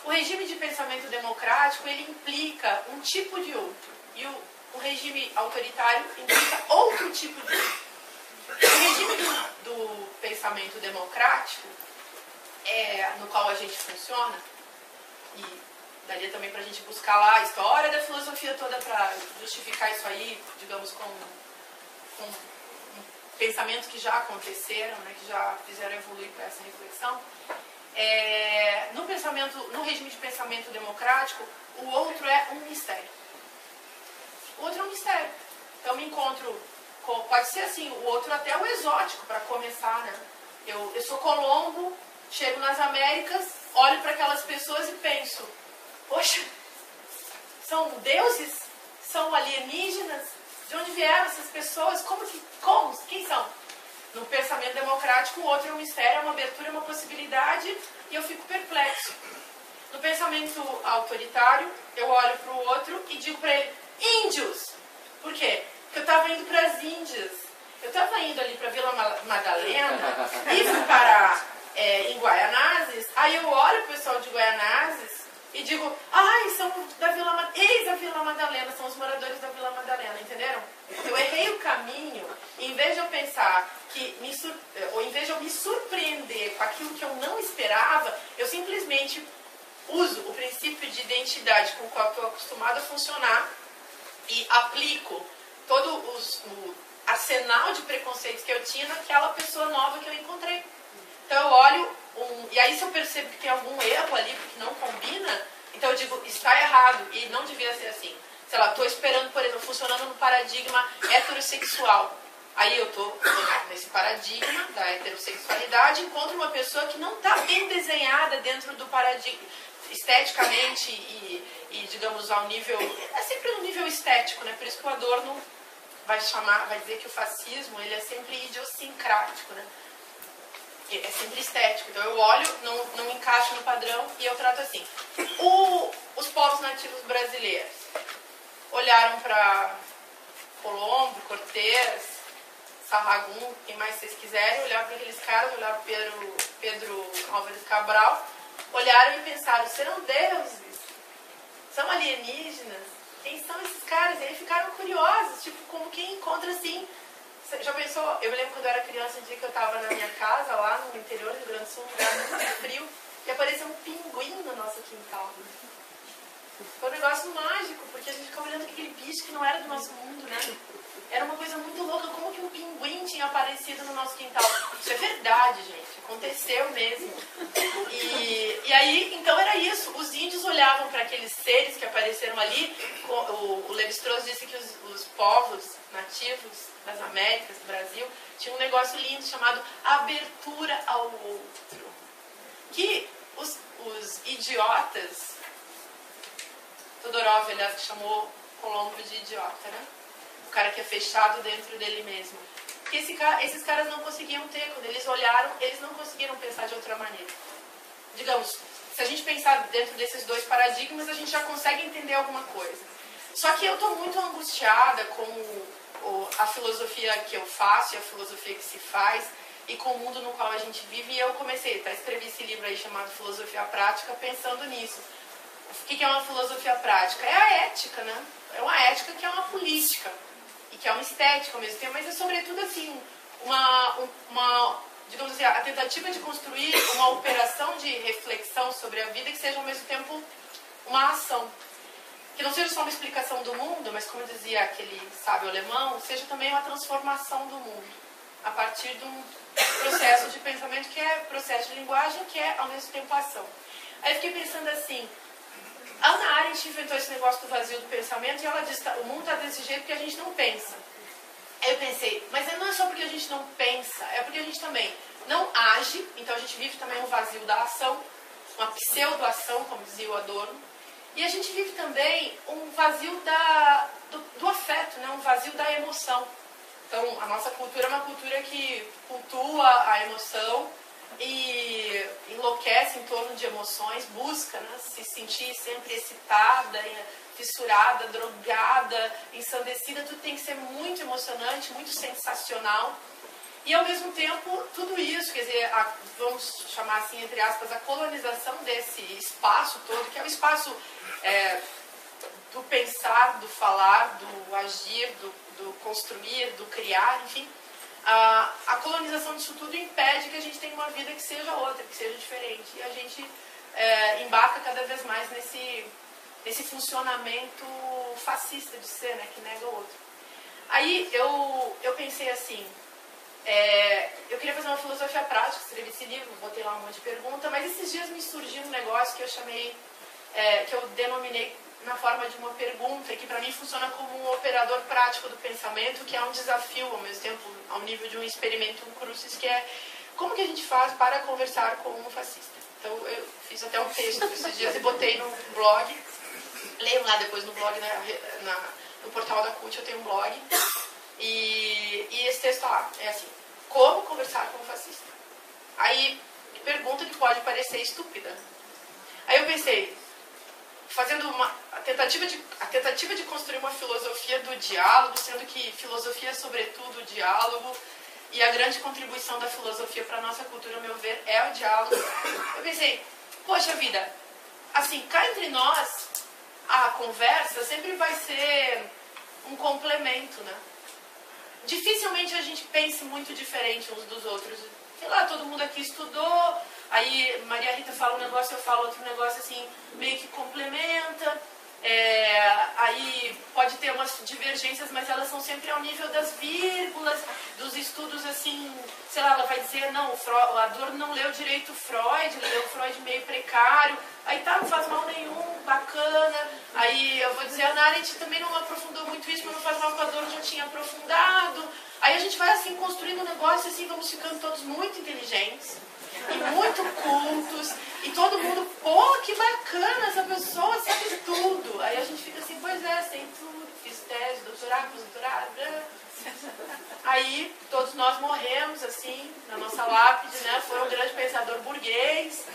O regime de pensamento democrático, ele implica um tipo de outro, e o regime autoritário implica outro tipo de outro. O regime do pensamento democrático, no qual a gente funciona, e daria também para a gente buscar lá a história da filosofia toda para justificar isso aí, digamos, com pensamentos que já aconteceram, né, que já fizeram evoluir para essa reflexão. No regime de pensamento democrático, o outro é um mistério. O outro é um mistério. Então, eu me encontro com, pode ser assim, o outro até o exótico, para começar, né? Eu sou Colombo, chego nas Américas, olho para aquelas pessoas e penso, poxa, são deuses? São alienígenas? De onde vieram essas pessoas? Como? Quem são? No pensamento democrático, o outro é um mistério, é uma abertura, é uma possibilidade, e eu fico perplexo. No pensamento autoritário, eu olho para o outro e digo para ele, índios! Por quê? Porque eu estava indo para as Índias. Eu estava indo ali para Vila Madalena e fui parar em Guaianazes. Aí eu olho o pessoal de Guaianazes e digo, são da ex da Vila Madalena, são os moradores da Vila Madalena, entenderam? Eu errei o caminho, e em vez de eu pensar ou em vez de eu me surpreender com aquilo que eu não esperava, eu simplesmente uso o princípio de identidade com o qual estou acostumado a funcionar e aplico todo o arsenal de preconceitos que eu tinha naquela pessoa nova que eu encontrei. Então eu olho, e aí se eu percebo que tem algum erro ali, porque não combina, então eu digo, está errado, e não devia ser assim. Sei lá, estou esperando, por exemplo, funcionando no paradigma heterossexual. Aí eu estou nesse paradigma da heterossexualidade, encontro uma pessoa que não está bem desenhada dentro do paradigma, esteticamente e digamos, ao nível... É sempre no nível estético, né? Por isso que o Adorno vai dizer que o fascismo, ele é sempre idiosincrático, né? É sempre estético. Então eu olho, não encaixo no padrão e eu trato assim. Os povos nativos brasileiros olharam para Colombo, Cortez, Sarragum, quem mais vocês quiserem, olharam para aqueles caras, olharam para Pedro Álvares Cabral, olharam e pensaram, serão deuses? São alienígenas? Quem são esses caras? E aí ficaram curiosos, tipo, como quem encontra assim. Já pensou? Eu me lembro quando eu era criança, um dia que eu estava na minha casa, lá no interior do Rio Grande do Sul, um lugar muito frio, e apareceu um pinguim no nosso quintal. Foi um negócio mágico, porque a gente ficava olhando aquele bicho que não era do nosso mundo, né? Era uma coisa muito louca, como que um pinguim tinha aparecido no nosso quintal. Isso é verdade, gente. Aconteceu mesmo. E aí, então era isso. Os índios olhavam para aqueles seres que apareceram ali. O Levi-Strauss disse que os povos nativos das Américas, do Brasil, tinham um negócio lindo chamado abertura ao outro. Que os idiotas, Todorov, aliás, chamou Colombo de idiota, né? O cara que é fechado dentro dele mesmo. Porque esses caras não conseguiam ter, quando eles olharam, eles não conseguiram pensar de outra maneira. Digamos, se a gente pensar dentro desses dois paradigmas, a gente já consegue entender alguma coisa. Só que eu estou muito angustiada com a filosofia que eu faço e a filosofia que se faz e com o mundo no qual a gente vive. E eu escrevi esse livro aí chamado Filosofia Prática, pensando nisso. O que é uma filosofia prática? É a ética, né? É uma ética que é uma política e que é uma estética ao mesmo tempo, mas é sobretudo assim, digamos assim, a tentativa de construir uma operação de reflexão sobre a vida que seja ao mesmo tempo uma ação. que não seja só uma explicação do mundo, mas como dizia aquele sábio alemão, seja também uma transformação do mundo, a partir de um processo de pensamento que é processo de linguagem, que é ao mesmo tempo ação. Aí eu fiquei pensando assim, a Hannah Arendt inventou esse negócio do vazio do pensamento e ela disse, o mundo está desse jeito porque a gente não pensa. Aí eu pensei, mas não é só porque a gente não pensa, é porque a gente também não age, então a gente vive também um vazio da ação, uma pseudo-ação, como dizia o Adorno, e a gente vive também um vazio do afeto, né? Um vazio da emoção. Então, a nossa cultura é uma cultura que cultua a emoção e enlouquece em torno de emoções, busca, né, se sentir sempre excitada, fissurada, drogada, ensandecida. Tudo tem que ser muito emocionante, muito sensacional. E, ao mesmo tempo, tudo isso, quer dizer, vamos chamar assim, entre aspas, a colonização desse espaço todo, que é o espaço do pensar, do falar, do agir, do construir, do criar, enfim. A colonização disso tudo impede que a gente tenha uma vida que seja outra, que seja diferente. E a gente embarca cada vez mais nesse funcionamento fascista de ser, né, que nega o outro. Aí eu pensei assim, eu queria fazer uma filosofia prática, escrevi esse livro, botei lá um monte de pergunta, mas esses dias me surgiu um negócio que eu chamei, que eu denominei na forma de uma pergunta, que para mim funciona como um operador prático do pensamento, que é um desafio, ao mesmo tempo, ao nível de um experimento, um crucis, que é como que a gente faz para conversar com um fascista. Então, eu fiz até um texto esses dias e botei no blog, leiam lá depois no blog, no portal da CUT, eu tenho um blog, e esse texto lá, é assim, como conversar com um fascista. Aí, pergunta que pode parecer estúpida. Aí eu pensei, fazendo a tentativa de construir uma filosofia do diálogo, sendo que filosofia é sobretudo o diálogo, e a grande contribuição da filosofia para a nossa cultura, ao meu ver, é o diálogo. Eu pensei, poxa vida, assim, cá entre nós, a conversa sempre vai ser um complemento, né? Dificilmente a gente pense muito diferente uns dos outros. Sei lá, todo mundo aqui estudou, aí Maria Rita fala um negócio, eu falo outro negócio, assim, meio que complementa. Aí pode ter umas divergências, mas elas são sempre ao nível das vírgulas, dos estudos, assim, sei lá, ela vai dizer, não, o Adorno não leu direito Freud, leu Freud meio precário, aí tá, não faz mal nenhum, bacana. Aí eu vou dizer, a Hannah Arendt também não aprofundou muito isso, mas não faz mal porque o Adorno já tinha aprofundado. Aí a gente vai, assim, construindo um negócio, assim, vamos ficando todos muito inteligentes e muito cultos, e todo mundo, pô, que bacana, essa pessoa sabe tudo. Aí a gente fica assim, pois é, sei tudo, fiz tese, doutorado, pós-doutorado. Aí todos nós morremos, assim, na nossa lápide, né, foi um grande pensador burguês.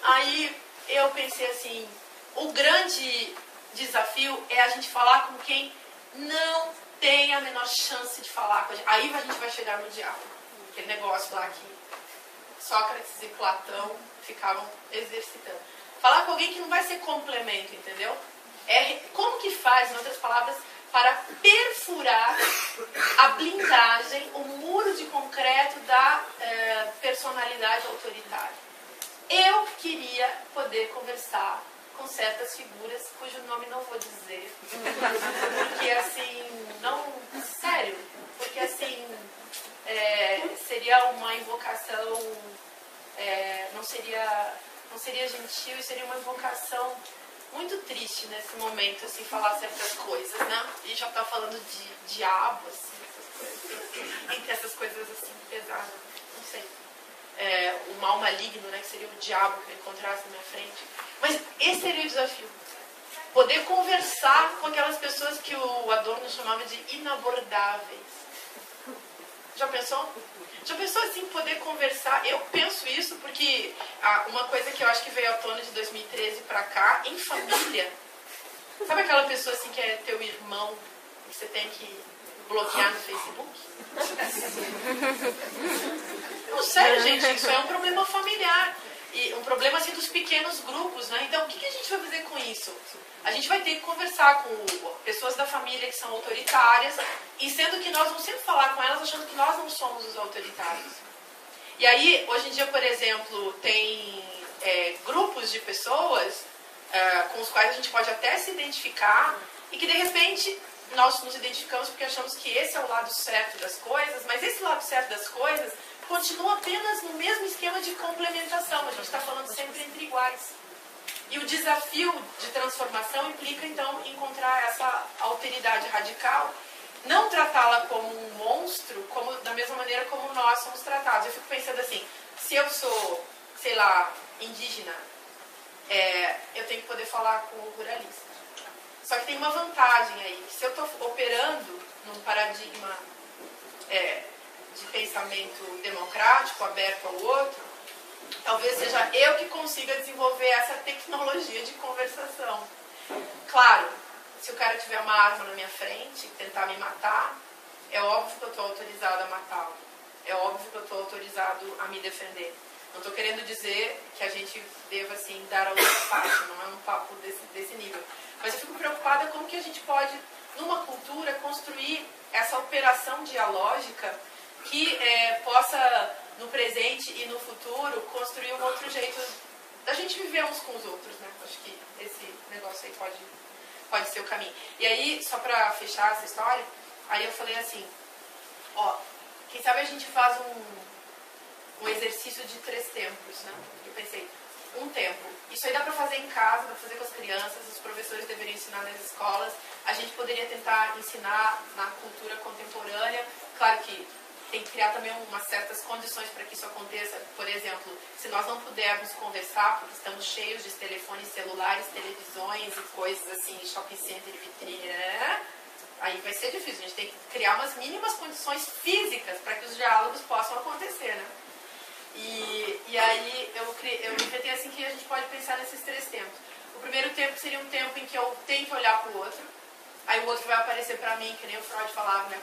Aí eu pensei assim, o grande desafio é a gente falar com quem não tem a menor chance de falar com a gente. Aí a gente vai chegar no diálogo, aquele negócio lá que Sócrates e Platão ficavam exercitando. Falar com alguém que não vai ser complemento, entendeu? Como que faz, em outras palavras, para perfurar a blindagem, o muro de concreto da personalidade autoritária. Eu queria poder conversar com certas figuras, cujo nome não vou dizer, porque assim, não, sério, porque assim, seria uma invocação, não seria gentil, e seria uma invocação muito triste nesse momento, assim, falar certas coisas, né? E já tá falando de diabo, assim, essas coisas, entre essas coisas, assim, pesadas, não sei. O mal maligno, né, que seria o diabo que eu encontrasse na minha frente. Mas esse seria o desafio. Poder conversar com aquelas pessoas que o Adorno chamava de inabordáveis. Já pensou? Já pensou assim, poder conversar? Eu penso isso porque uma coisa que eu acho que veio à tona de 2013 pra cá, em família. Sabe aquela pessoa assim que é teu irmão, que você tem que bloquear no Facebook? Não, sério, gente, isso é um problema familiar. E um problema assim dos pequenos grupos, né? Então, o que a gente vai fazer com isso? A gente vai ter que conversar com pessoas da família que são autoritárias, e sendo que nós vamos sempre falar com elas achando que nós não somos os autoritários. E aí, hoje em dia, por exemplo, tem grupos de pessoas com os quais a gente pode até se identificar e que de repente nós nos identificamos porque achamos que esse é o lado certo das coisas, mas esse lado certo das coisas continua apenas no mesmo esquema de complementação. A gente está falando sempre entre iguais. E o desafio de transformação implica, então, encontrar essa alteridade radical, não tratá-la como um monstro, da mesma maneira como nós somos tratados. Eu fico pensando assim, se eu sou, sei lá, indígena, eu tenho que poder falar com o ruralista. Só que tem uma vantagem aí, que se eu estou operando num paradigma de pensamento democrático, aberto ao outro, talvez seja eu que consiga desenvolver essa tecnologia de conversação. Claro, se o cara tiver uma arma na minha frente e tentar me matar, é óbvio que eu estou autorizado a matá-lo. É óbvio que eu estou autorizado a me defender. Não estou querendo dizer que a gente deva, assim, dar ao espaço, não é um papo desse nível. Mas eu fico preocupada como que a gente pode, numa cultura, construir essa operação dialógica que possa, no presente e no futuro, construir um outro jeito da gente viver uns com os outros, né? Acho que esse negócio aí pode ser o caminho. E aí, só para fechar essa história, aí eu falei assim, quem sabe a gente faz um exercício de 3 tempos, né? Eu pensei, um tempo. Isso aí dá para fazer em casa, dá para fazer com as crianças, os professores deveriam ensinar nas escolas, a gente poderia tentar ensinar na cultura contemporânea. Claro que tem que criar também umas certas condições para que isso aconteça. Por exemplo, se nós não pudermos conversar, porque estamos cheios de telefones celulares, televisões e coisas assim, shopping center e vitrine, né? Aí vai ser difícil. A gente tem que criar umas mínimas condições físicas para que os diálogos possam acontecer, né? E aí eu inventei assim que a gente pode pensar nesses 3 tempos. O primeiro tempo seria um tempo em que eu tento olhar para o outro, aí o outro vai aparecer para mim, que nem o Freud falava, né?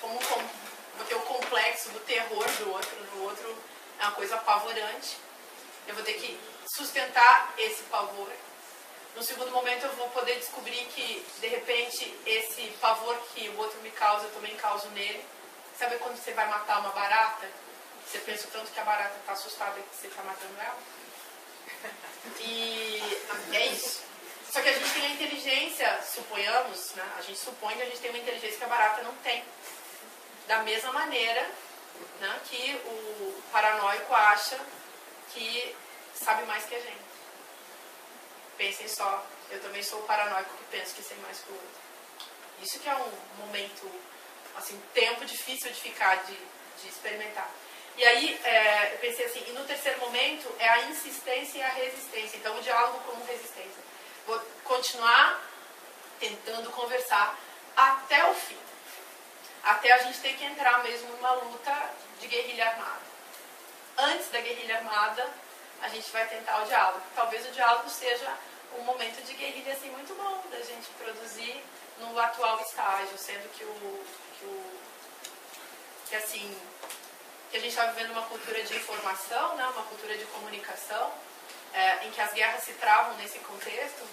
Como vou ter o complexo do terror do outro, no outro é uma coisa apavorante. Eu vou ter que sustentar esse pavor. No segundo momento eu vou poder descobrir que, de repente, esse pavor que o outro me causa, eu também causo nele. Sabe quando você vai matar uma barata? Você pensa o tanto que a barata está assustada que você está matando ela? E é isso. Só que a gente tem a inteligência, suponhamos, né? A gente supõe que a gente tem uma inteligência que a barata não tem. Da mesma maneira, né, que o paranoico acha que sabe mais que a gente. Pensem só, eu também sou o paranoico que penso que sei mais que o outro. Isso que é um momento, assim, tempo difícil de ficar, de experimentar. E aí, eu pensei assim, e no terceiro momento é a insistência e a resistência. Então, o diálogo como resistência. Vou continuar tentando conversar até o fim. Até a gente ter que entrar mesmo numa luta de guerrilha armada. Antes da guerrilha armada, a gente vai tentar o diálogo. Talvez o diálogo seja um momento de guerrilha assim, muito bom da gente produzir no atual estágio, sendo que a gente está vivendo uma cultura de informação, né, uma cultura de comunicação, em que as guerras se travam nesse contexto.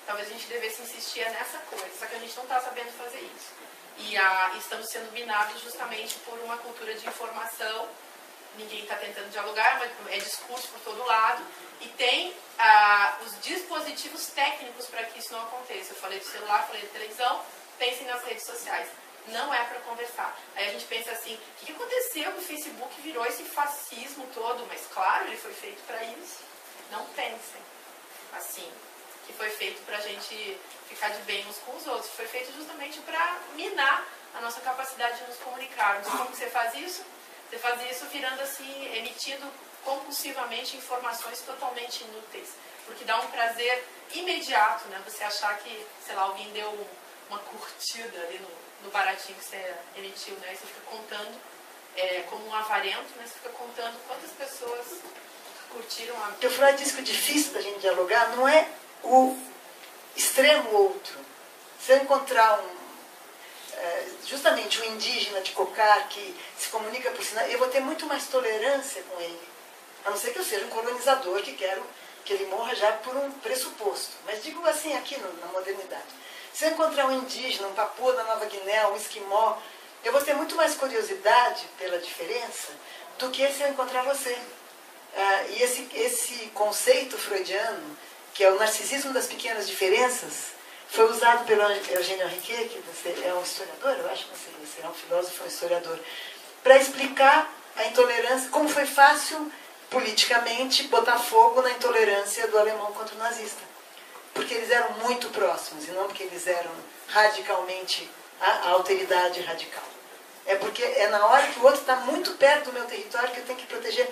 Talvez a gente devesse insistir nessa coisa, só que a gente não está sabendo fazer isso. E estamos sendo minados justamente por uma cultura de informação. Ninguém está tentando dialogar, mas é discurso por todo lado. E tem os dispositivos técnicos para que isso não aconteça. Eu falei do celular, falei da televisão, pensem nas redes sociais. Não é para conversar. Aí a gente pensa assim, o que aconteceu que o Facebook virou esse fascismo todo? Mas claro, ele foi feito para isso. Não pensem assim, que foi feito para a gente ficar de bem uns com os outros. Foi feito justamente para minar a nossa capacidade de nos comunicarmos. Como você faz isso? Você faz isso virando assim, emitindo compulsivamente informações totalmente inúteis. Porque dá um prazer imediato, né? Você achar que, sei lá, alguém deu uma curtida ali no baratinho que você emitiu, né? Aí você fica contando, como um avarento, né? Você fica contando quantas pessoas curtiram a... O Freud diz que o difícil da gente dialogar não é o extremo outro. Se eu encontrar justamente um indígena de cocar que se comunica por sinal, eu vou ter muito mais tolerância com ele. A não ser que eu seja um colonizador que quero que ele morra já por um pressuposto. Mas digo assim aqui na modernidade. Se eu encontrar um indígena, um papua da Nova Guiné, um esquimó, eu vou ter muito mais curiosidade pela diferença do que se eu encontrar você. E esse conceito freudiano que é o narcisismo das pequenas diferenças, foi usado pelo Eugênio Henriquet, que você é um historiador, eu acho que você é um filósofo, um historiador, para explicar a intolerância, como foi fácil, politicamente, botar fogo na intolerância do alemão contra o nazista. Porque eles eram muito próximos, e não porque eles eram radicalmente, a alteridade radical. É porque é na hora que o outro está muito perto do meu território que eu tenho que proteger.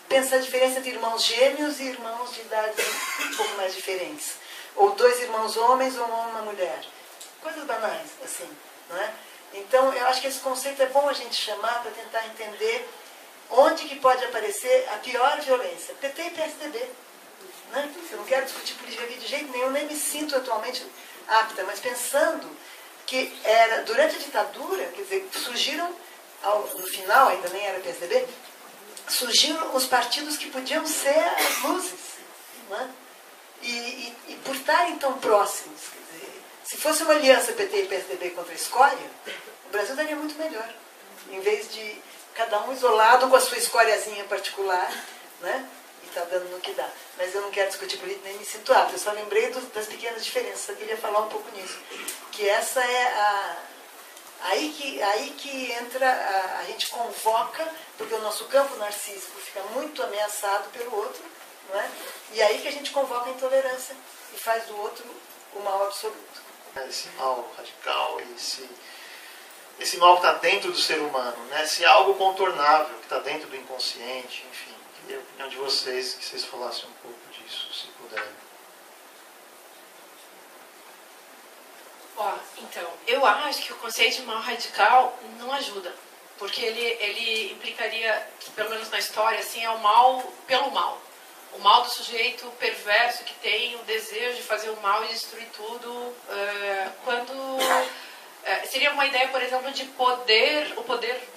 Pensa a diferença entre irmãos gêmeos e irmãos de idades um pouco mais diferentes. Ou dois irmãos homens ou um homem e uma mulher. Coisas banais, assim, não é? Então, eu acho que esse conceito é bom a gente chamar para tentar entender onde que pode aparecer a pior violência. PT e PSDB. Né? Eu não quero discutir política aqui de jeito nenhum, nem me sinto atualmente apta, mas pensando que era, durante a ditadura, quer dizer, surgiram, no final, ainda nem era PSDB, surgiram os partidos que podiam ser as luzes. Né? E por estarem tão próximos, quer dizer, se fosse uma aliança PT e PSDB contra a escória, o Brasil daria muito melhor. Em vez de cada um isolado com a sua escóriazinha particular, né? E está dando no que dá. Mas eu não quero discutir política nem me sinto apta. Eu só lembrei das pequenas diferenças. Eu queria falar um pouco nisso. Que essa é aí que entra, a gente convoca, porque o nosso campo narcísico fica muito ameaçado pelo outro, não é? E aí que a gente convoca a intolerância e faz do outro o mal absoluto. Esse mal radical, esse mal que está dentro do ser humano, né? Se é algo contornável, que está dentro do inconsciente, enfim. Queria a opinião de vocês, que vocês falassem um pouco disso, se puderem. Então, eu acho que o conceito de mal radical não ajuda, porque ele implicaria, pelo menos na história, assim, é o mal pelo mal. O mal do sujeito perverso que tem o desejo de fazer o mal e destruir tudo, seria uma ideia, por exemplo, de o poder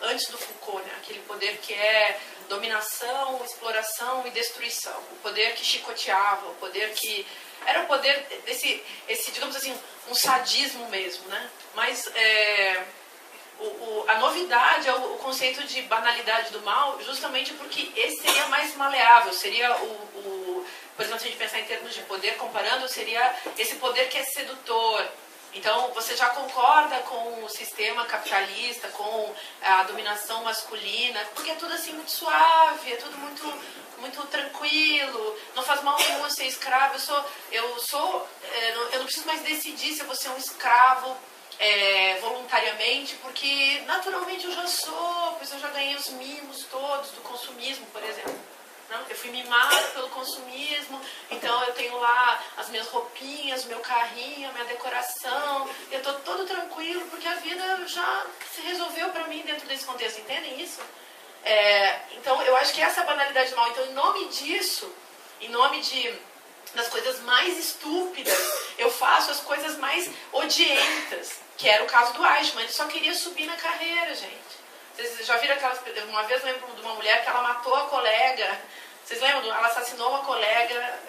antes do Foucault, né? Aquele poder que é dominação, exploração e destruição. O poder que chicoteava, o poder que... Era o poder, esse digamos assim, um sadismo mesmo, né? Mas a novidade é o conceito de banalidade do mal, justamente porque esse seria mais maleável, seria por exemplo, se a gente pensar em termos de poder, comparando, seria esse poder que é sedutor. Então, você já concorda com o sistema capitalista, com a dominação masculina, porque é tudo assim muito suave, é tudo muito tranquilo, não faz mal nenhum ser escravo, eu não preciso mais decidir se eu vou ser um escravo voluntariamente, porque naturalmente eu já sou, pois eu já ganhei os mimos todos do consumismo, por exemplo. Não? Eu fui mimado pelo consumismo, então eu tenho lá as minhas roupinhas, o meu carrinho, a minha decoração, eu estou todo tranquilo, porque a vida já se resolveu para mim dentro desse contexto, entendem isso? Então eu acho que essa banalidade do mal, então em nome disso, em nome das coisas mais estúpidas, eu faço as coisas mais odientas, que era o caso do Eichmann, ele só queria subir na carreira, gente. Vocês já viram aquelas... Uma vez eu lembro de uma mulher que ela matou a colega. Vocês lembram? Ela assassinou uma colega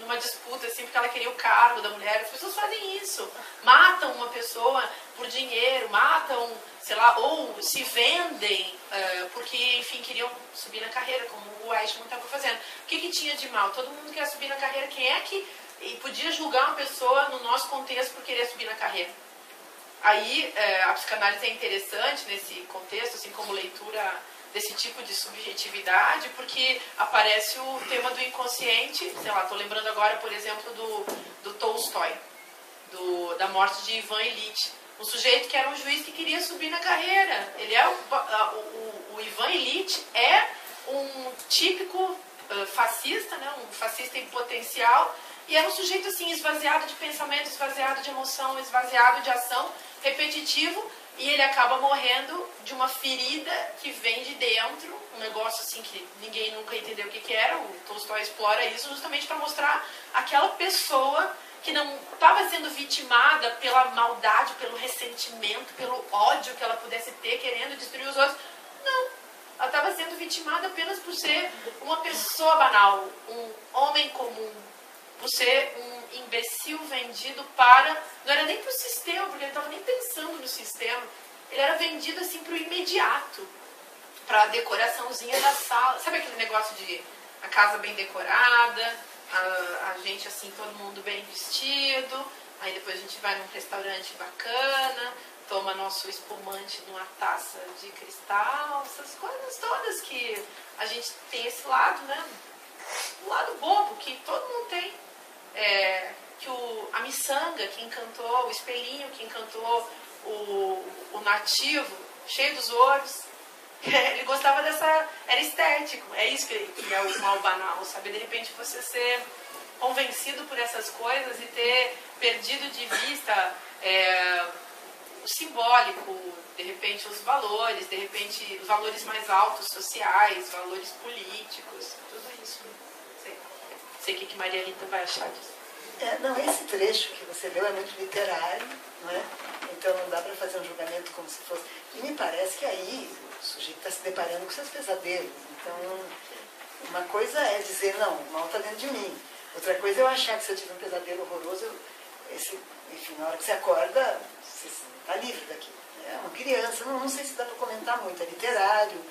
numa disputa, assim, porque ela queria o cargo da mulher. As pessoas fazem isso. Matam uma pessoa por dinheiro, matam, sei lá, ou se vendem porque, enfim, queriam subir na carreira, como o Eichmann estava fazendo. O que tinha de mal? Todo mundo quer subir na carreira. Quem é que podia julgar uma pessoa no nosso contexto por querer subir na carreira? Aí, a psicanálise é interessante nesse contexto, assim como leitura desse tipo de subjetividade, porque aparece o tema do inconsciente. Sei lá, estou lembrando agora, por exemplo, do Tolstói, da morte de Ivan Ilitch. Um sujeito que era um juiz que queria subir na carreira. Ele o Ivan Ilitch é um típico fascista, né? Um fascista em potencial, e era um sujeito assim, esvaziado de pensamento, esvaziado de emoção, esvaziado de ação, repetitivo, e ele acaba morrendo de uma ferida que vem de dentro, um negócio assim que ninguém nunca entendeu o que era. O Tolstói explora isso justamente para mostrar aquela pessoa que não estava sendo vitimada pela maldade, pelo ressentimento, pelo ódio que ela pudesse ter, querendo destruir os outros. Não, ela estava sendo vitimada apenas por ser uma pessoa banal, um homem comum, por ser um imbecil vendido para... Não era nem para o sistema, porque ele não estava nem pensando no sistema. Ele era vendido assim para o imediato, para a decoraçãozinha da sala. Sabe aquele negócio de a casa bem decorada, a gente assim, todo mundo bem vestido, aí depois a gente vai num restaurante bacana, toma nosso espumante numa taça de cristal, essas coisas todas que a gente tem esse lado, né? O lado bobo que todo mundo tem. Que a miçanga que encantou, o espelhinho que encantou o nativo, cheio dos ouros. Ele gostava dessa... Era estético. É isso que é o mal banal, sabe? De repente você ser convencido por essas coisas e ter perdido de vista o simbólico, de repente os valores, de repente os valores mais altos sociais, valores políticos, tudo isso. Sei o que Maria Rita vai achar disso. Não, esse trecho que você leu é muito literário, não é? Então não dá para fazer um julgamento como se fosse... E me parece que aí o sujeito está se deparando com seus pesadelos. Então, uma coisa é dizer, não, o mal está dentro de mim. Outra coisa é eu achar que se eu tive um pesadelo horroroso, enfim, na hora que você acorda, você está livre daquilo. É uma criança, não sei se dá para comentar muito, é literário,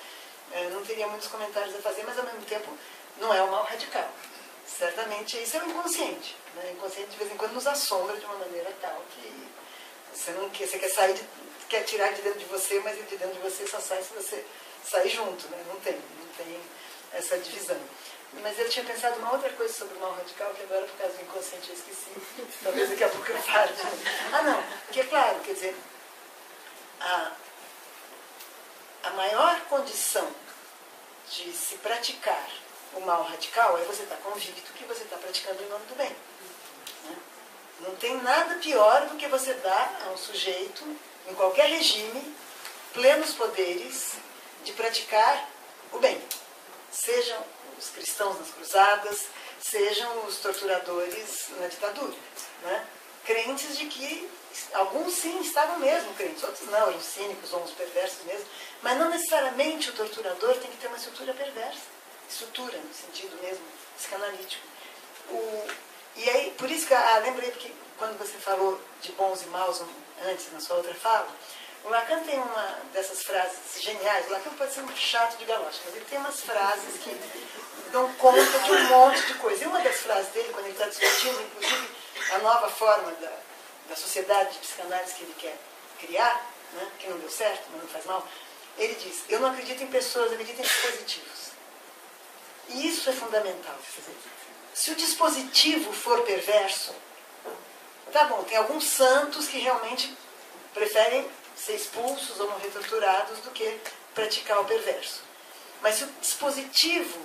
não teria muitos comentários a fazer, mas ao mesmo tempo não é um mal radical. Certamente isso é o inconsciente. Né? O inconsciente de vez em quando nos assombra de uma maneira tal que você quer sair, quer tirar de dentro de você, mas de dentro de você só sai se você sair junto. Né? Não tem essa divisão. Mas eu tinha pensado uma outra coisa sobre o mal radical, que agora por causa do inconsciente eu esqueci. Talvez daqui a pouco eu fale. Não, porque é claro, quer dizer, a maior condição de se praticar o mal radical é você estar convicto que você está praticando em nome do bem. Né? Não tem nada pior do que você dar a um sujeito, em qualquer regime, plenos poderes de praticar o bem. Sejam os cristãos nas cruzadas, sejam os torturadores na ditadura. Né? Crentes de que, alguns sim estavam mesmo crentes, outros não, eram cínicos ou uns perversos mesmo, mas não necessariamente o torturador tem que ter uma estrutura perversa. Estrutura, no sentido mesmo psicanalítico. E aí, por isso que lembrei que quando você falou de bons e maus antes, na sua outra fala, o Lacan tem uma dessas frases geniais. O Lacan pode ser um chato de galocha, mas ele tem umas frases que dão conta de um monte de coisa. E uma das frases dele, quando ele está discutindo, inclusive, a nova forma da sociedade de psicanálise que ele quer criar, né, que não deu certo, mas não faz mal, ele diz, eu não acredito em pessoas, eu acredito em dispositivos. E isso é fundamental. Se o dispositivo for perverso, tá bom, tem alguns santos que realmente preferem ser expulsos ou morrer torturados do que praticar o perverso. Mas se o dispositivo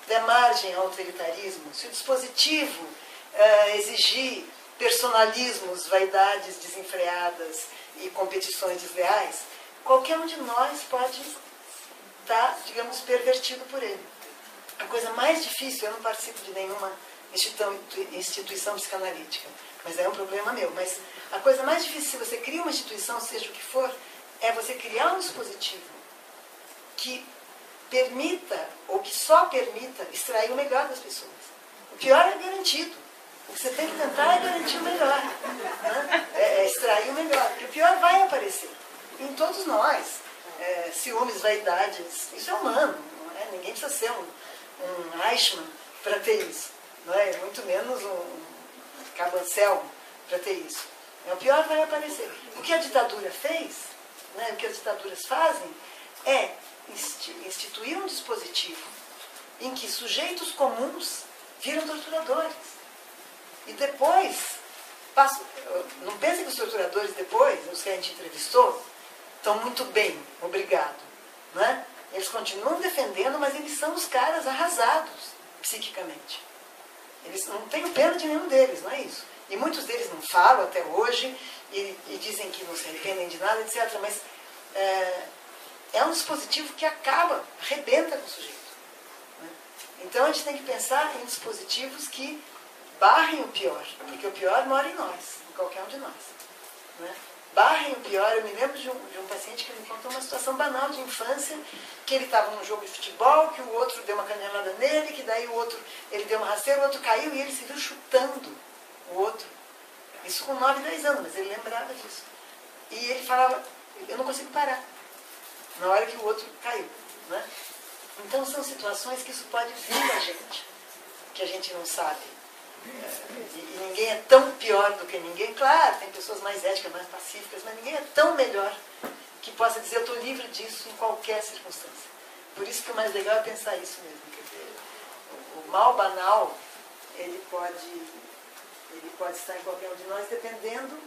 der margem ao autoritarismo, se o dispositivo exigir personalismos, vaidades desenfreadas e competições desleais, qualquer um de nós pode estar, digamos, pervertido por ele. A coisa mais difícil, eu não participo de nenhuma instituição psicanalítica, mas é um problema meu, mas a coisa mais difícil, se você cria uma instituição, seja o que for, é você criar um dispositivo que permita, ou que só permita, extrair o melhor das pessoas. O pior é garantido. O que você tem que tentar é garantir o melhor. Né? É extrair o melhor, porque o pior vai aparecer. Em todos nós. Ciúmes, vaidades, isso é humano. Não é? Ninguém precisa ser um Eichmann para ter isso, não é? Muito menos um Cabancel para ter isso. O pior vai aparecer. O que a ditadura fez, né, o que as ditaduras fazem, é instituir um dispositivo em que sujeitos comuns viram torturadores. E depois, não pense que os torturadores depois, os que a gente entrevistou, estão muito bem, obrigado. Não é? Eles continuam defendendo, mas eles são os caras arrasados psiquicamente. Eles não têm pena de nenhum deles, não é isso? E muitos deles não falam até hoje e dizem que não se arrependem de nada, etc. Mas é um dispositivo que arrebenta com o sujeito. Né? Então a gente tem que pensar em dispositivos que barrem o pior, porque o pior mora em nós, em qualquer um de nós. Né? Barrem o pior. Eu me lembro de um paciente que me contou uma situação banal de infância, que ele estava num jogo de futebol, que o outro deu uma canelada nele, que daí o outro, ele deu uma rasteira, o outro caiu e ele se viu chutando o outro. Isso com 9, 10 anos, mas ele lembrava disso. E ele falava, eu não consigo parar, na hora que o outro caiu. Né? Então são situações que isso pode vir da gente, que a gente não sabe. E ninguém é tão pior do que ninguém. Claro, tem pessoas mais éticas, mais pacíficas, mas ninguém é tão melhor que possa dizer eu estou livre disso em qualquer circunstância. Por isso que o mais legal é pensar isso mesmo. Quer dizer, o mal banal, ele pode estar em qualquer um de nós, dependendo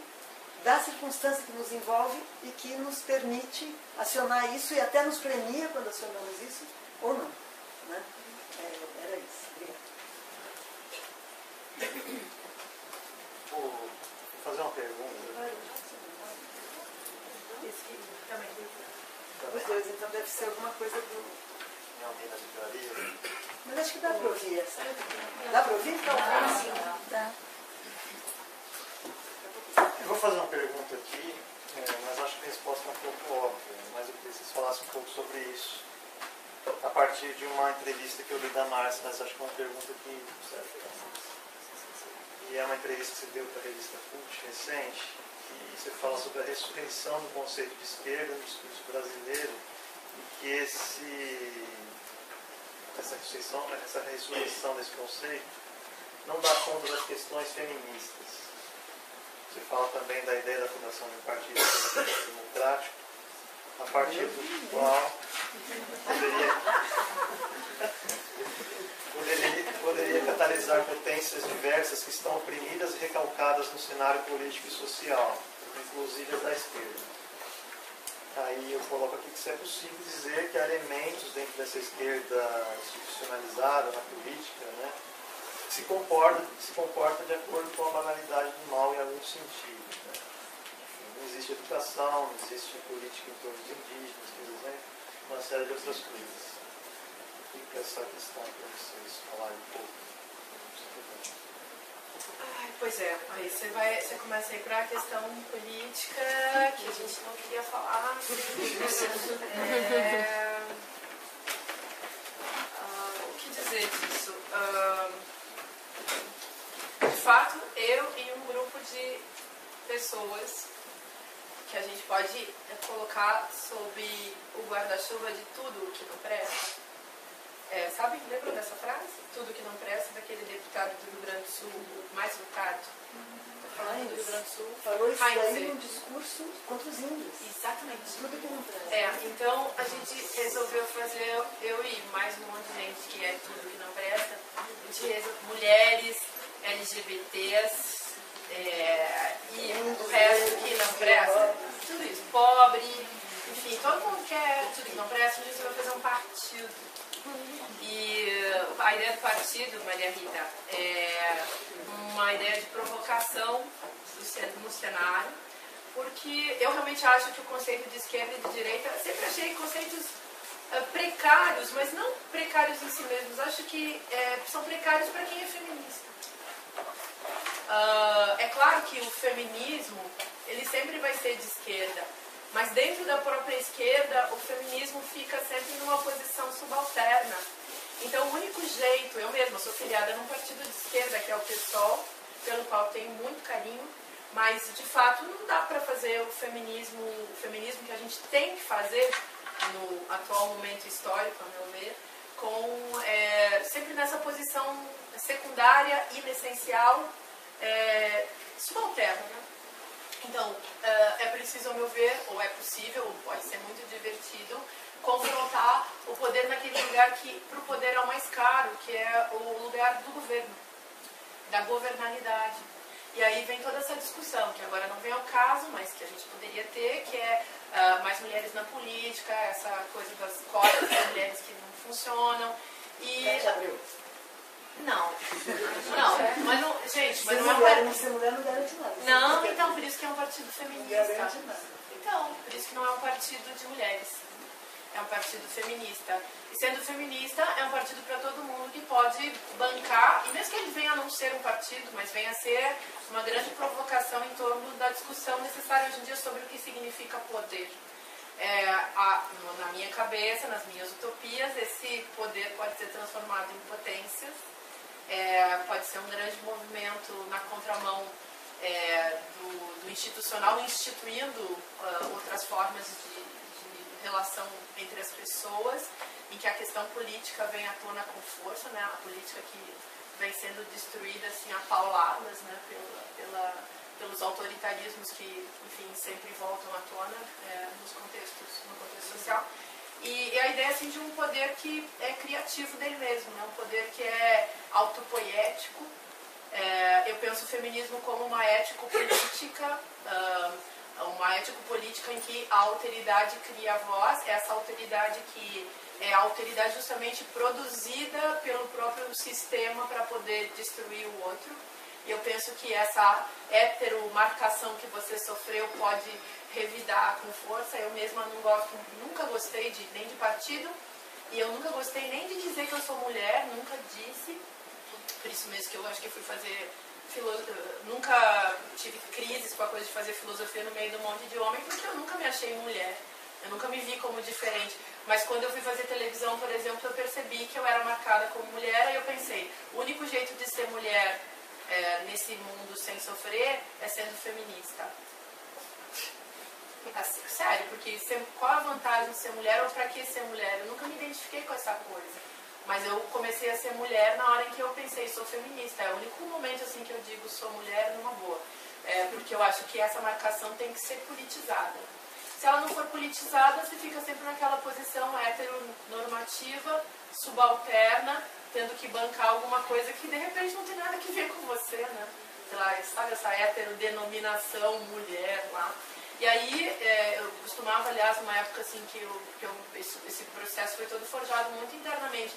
da circunstância que nos envolve e que nos permite acionar isso e até nos premia quando acionamos isso, ou não. Né? Era isso. Obrigada. Vou fazer uma pergunta. Os dois, então deve ser alguma coisa do... Em alguém na livraria. Mas acho que dá para ouvir essa. Dá para ouvir? Dá. Eu vou fazer uma pergunta aqui, mas acho que a resposta é um pouco óbvia, mas eu queria que vocês falassem um pouco sobre isso. A partir de uma entrevista que eu li da Márcia, mas acho que é uma pergunta que... E é uma entrevista que você deu para a revista Cult recente, e você fala sobre a ressurreição do conceito de esquerda no discurso brasileiro, e que essa ressurreição desse conceito não dá conta das questões feministas. Você fala também da ideia da fundação de um partido democrático, a partir do qual poderia catalisar potências diversas que estão oprimidas e recalcadas no cenário político e social, inclusive as da esquerda. Aí eu coloco aqui que se é possível dizer que há elementos dentro dessa esquerda institucionalizada na política, né, que se comporta de acordo com a banalidade do mal em algum sentido. Né? Não existe educação, não existe política em torno dos indígenas, por exemplo, uma série de outras coisas. Fica essa questão para vocês falarem um pouco. Pois é, aí você começa a ir para a questão política que a gente não queria falar. O que dizer disso? De fato, eu e um grupo de pessoas que a gente pode colocar sob o guarda-chuva de tudo o que não presta. Sabe, lembra dessa frase? Tudo que não presta, daquele deputado do Rio Grande do Sul, mais votado. Estou falando do Rio Grande do Sul. Falou isso aí num discurso contra os índios. Exatamente. Tudo que não presta. Então a gente resolveu fazer, eu e mais um monte de gente que é tudo que não presta, mulheres, LGBTs, e o resto que não presta, tudo isso, pobre, enfim, todo mundo quer tudo que não presta, a gente vai fazer um partido. E a ideia do partido, Maria Rita, é uma ideia de provocação no cenário, porque eu realmente acho que o conceito de esquerda e de direita, sempre achei conceitos precários, mas não precários em si mesmos, acho que são precários para quem é feminista. É claro que o feminismo, ele sempre vai ser de esquerda, mas dentro da própria esquerda, o feminismo fica sempre numa posição subalterna. Então, o único jeito, eu mesma sou filiada num partido de esquerda, que é o PSOL, pelo qual tenho muito carinho, mas, de fato, não dá para fazer o feminismo que a gente tem que fazer no atual momento histórico, a meu ver, sempre nessa posição secundária, inessencial, subalterna, né? Então, é preciso, ao meu ver, ou é possível, ou pode ser muito divertido, confrontar o poder naquele lugar que, para o poder, é o mais caro, que é o lugar do governo, da governabilidade. E aí vem toda essa discussão, que agora não vem ao caso, mas que a gente poderia ter, que é mais mulheres na política, essa coisa das cotas das mulheres que não funcionam. E... Não, mas não, gente, mas não é um partido. Ser mulher não garante nada. Não, então, por isso que é um partido feminista. Não garante nada. Então, por isso que não é um partido de mulheres. É um partido feminista. E sendo feminista, é um partido para todo mundo que pode bancar, e mesmo que ele venha a não ser um partido, mas venha a ser uma grande provocação em torno da discussão necessária hoje em dia sobre o que significa poder. Na minha cabeça, nas minhas utopias, esse poder pode ser transformado em potências. Pode ser um grande movimento na contramão do institucional, instituindo outras formas de relação entre as pessoas, em que a questão política vem à tona com força, né? A política que vem sendo destruída assim, a pauladas, né, pelos autoritarismos que, enfim, sempre voltam à tona no contexto social. E a ideia assim, de um poder que é criativo dele mesmo, né? Um poder que é autopoético. Eu penso o feminismo como uma ético-política, em que a alteridade cria a voz, essa alteridade que é a alteridade justamente produzida pelo próprio sistema para poder destruir o outro. E eu penso que essa heteromarcação que você sofreu pode revidar com força. Eu mesma nunca gostei nem de partido, e eu nunca gostei nem de dizer que eu sou mulher, nunca disse. Por isso mesmo que eu acho que eu fui fazer nunca tive crises com a coisa de fazer filosofia no meio de um monte de homem, porque eu nunca me achei mulher, eu nunca me vi como diferente. Mas quando eu fui fazer televisão, por exemplo, eu percebi que eu era marcada como mulher, e eu pensei, o único jeito de ser mulher nesse mundo sem sofrer é sendo feminista. Assim, sério, porque qual a vantagem de ser mulher, ou pra que ser mulher? Eu nunca me identifiquei com essa coisa. Mas eu comecei a ser mulher na hora em que eu pensei, sou feminista. É o único momento assim que eu digo sou mulher numa boa. Porque eu acho que essa marcação tem que ser politizada. Se ela não for politizada, você fica sempre naquela posição heteronormativa, subalterna, tendo que bancar alguma coisa que de repente não tem nada a ver com você, né? Sei lá, sabe essa heterodenominação mulher lá. E aí, eu costumava, aliás, numa época assim que esse processo foi todo forjado muito internamente,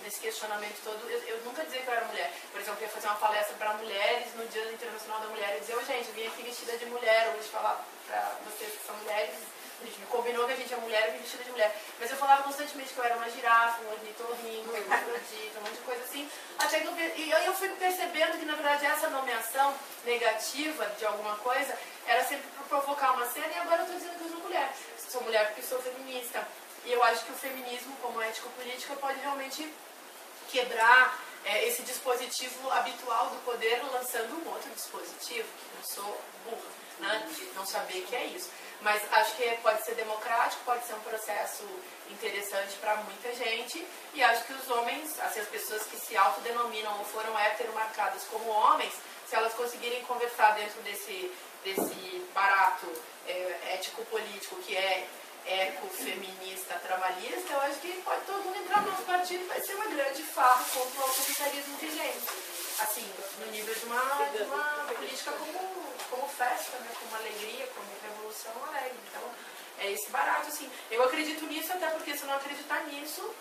nesse questionamento todo. Eu nunca dizia que eu era mulher. Por exemplo, eu ia fazer uma palestra para mulheres no Dia Internacional da Mulher e dizer, gente, eu vim aqui vestida de mulher hoje falar para vocês que são mulheres. A gente me combinou que a gente é mulher e vim vestida de mulher. Mas eu falava constantemente que eu era uma girafa, um ornitorrinco, um afrodita, um monte de coisa assim. Até que eu fui percebendo que, na verdade, essa nomeação negativa de alguma coisa era sempre para provocar uma cena, e agora eu estou dizendo que eu sou mulher. Sou mulher porque sou feminista. E eu acho que o feminismo, como ético-política, pode realmente quebrar esse dispositivo habitual do poder, lançando um outro dispositivo, que não sou burra, né? De não saber que é isso. Mas acho que pode ser democrático, pode ser um processo interessante para muita gente, e acho que os homens, assim, as pessoas que se autodenominam ou foram heteromarcadas como homens, se elas conseguirem conversar dentro desse barato ético-político que é ecofeminista, trabalhista, eu acho que pode todo mundo entrar no nosso partido, vai ser uma grande farra contra o autoritarismo vigente. Assim, no nível de uma política como festa, né? Como alegria, como revolução alegre. Então, é esse barato, assim. Eu acredito nisso, até porque se eu não acreditar nisso,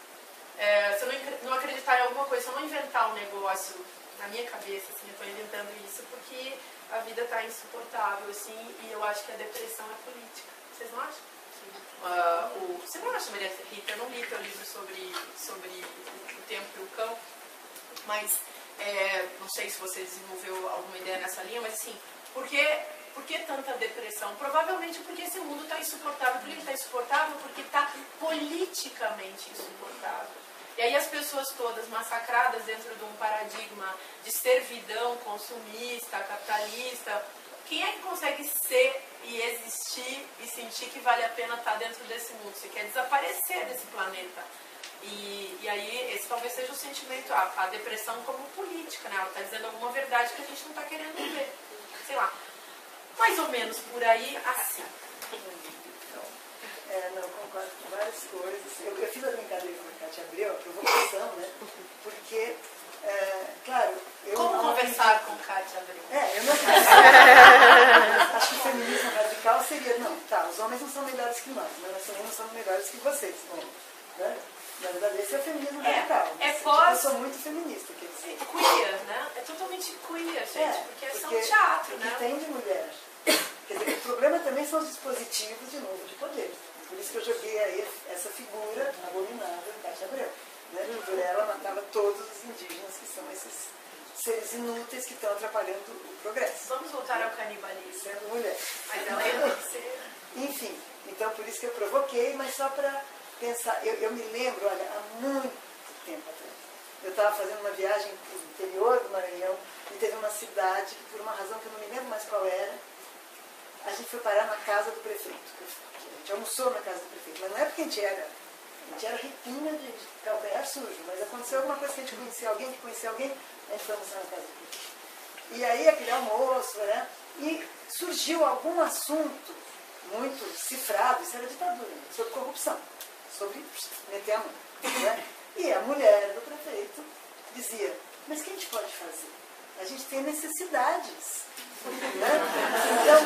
se eu não acreditar em alguma coisa, se eu não inventar um negócio na minha cabeça, assim, eu estou inventando isso porque a vida está insuportável, assim, e eu acho que a depressão é política. Vocês não acham? Você não acha, Maria Rita? Eu não li teu livro sobre o tempo e o cão, mas não sei se você desenvolveu alguma ideia nessa linha, mas assim, por que tanta depressão? Provavelmente porque esse mundo está insuportável. Por que ele está insuportável? Porque está politicamente insuportável. E aí as pessoas todas massacradas dentro de um paradigma de servidão consumista, capitalista. Quem é que consegue ser e existir e sentir que vale a pena estar dentro desse mundo? Você quer desaparecer desse planeta. E aí esse talvez seja o sentimento, a depressão como política, né? Ela está dizendo alguma verdade que a gente não está querendo ver. Sei lá, mais ou menos por aí, assim. Não, concordo com várias coisas. Eu fiz a brincadeira com a Kátia Abreu, a provocação, né? Porque, claro... Como conversar com Kátia Abreu? Eu não acho que o feminismo radical seria... Não, tá, os homens não são melhores que nós, mas nós também não somos melhores que vocês. Bom, né? Na verdade, esse é o feminismo radical. Eu sou muito feminista, quer dizer. Queer, né? É totalmente queer, gente, porque são teatro, né? Tem de mulher. Quer dizer, o problema também são os dispositivos, de novo, de poder. Por isso que eu joguei aí essa figura abominável em Kátia Abreu. Né? Por ela matava todos os indígenas, que são esses seres inúteis que estão atrapalhando o progresso. Vamos voltar ao canibalismo. Sendo mulher. Mas ela ia ser... Enfim, então por isso que eu provoquei, mas só para pensar. Eu me lembro, olha, há muito tempo atrás. Eu estava fazendo uma viagem para o interior do Maranhão e teve uma cidade que, por uma razão que eu não me lembro mais qual era, a gente foi parar na casa do prefeito. A gente almoçou na casa do prefeito, mas não é porque a gente era espinha de calcanhar sujo, mas aconteceu alguma coisa que a gente conhecia alguém, a gente foi almoçar na casa dele. E aí aquele almoço, né? E surgiu algum assunto muito cifrado, isso era ditadura, né? Sobre corrupção, sobre meter a mão. Né? E a mulher do prefeito dizia, mas o que a gente pode fazer? A gente tem necessidades. Né? Então,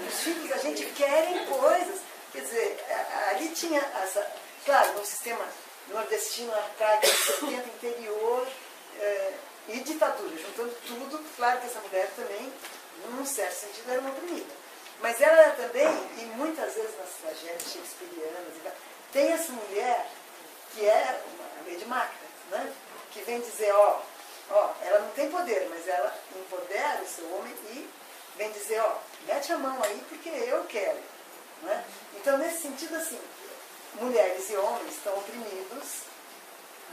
os filhos, a gente querem coisas. Quer dizer, ali tinha essa, claro, no sistema nordestino, arcaico, 70, interior e ditadura, juntando tudo, claro que essa mulher também, num certo sentido, era uma oprimida. Mas ela era também, e muitas vezes nas tragédias shakespearianas, tem essa mulher que é a Lady Macbeth, né? Que vem dizer, ó, ela não tem poder, mas ela empodera o seu homem e vem dizer, ó, mete a mão aí porque eu quero. Né? Então, nesse sentido, assim, mulheres e homens estão oprimidos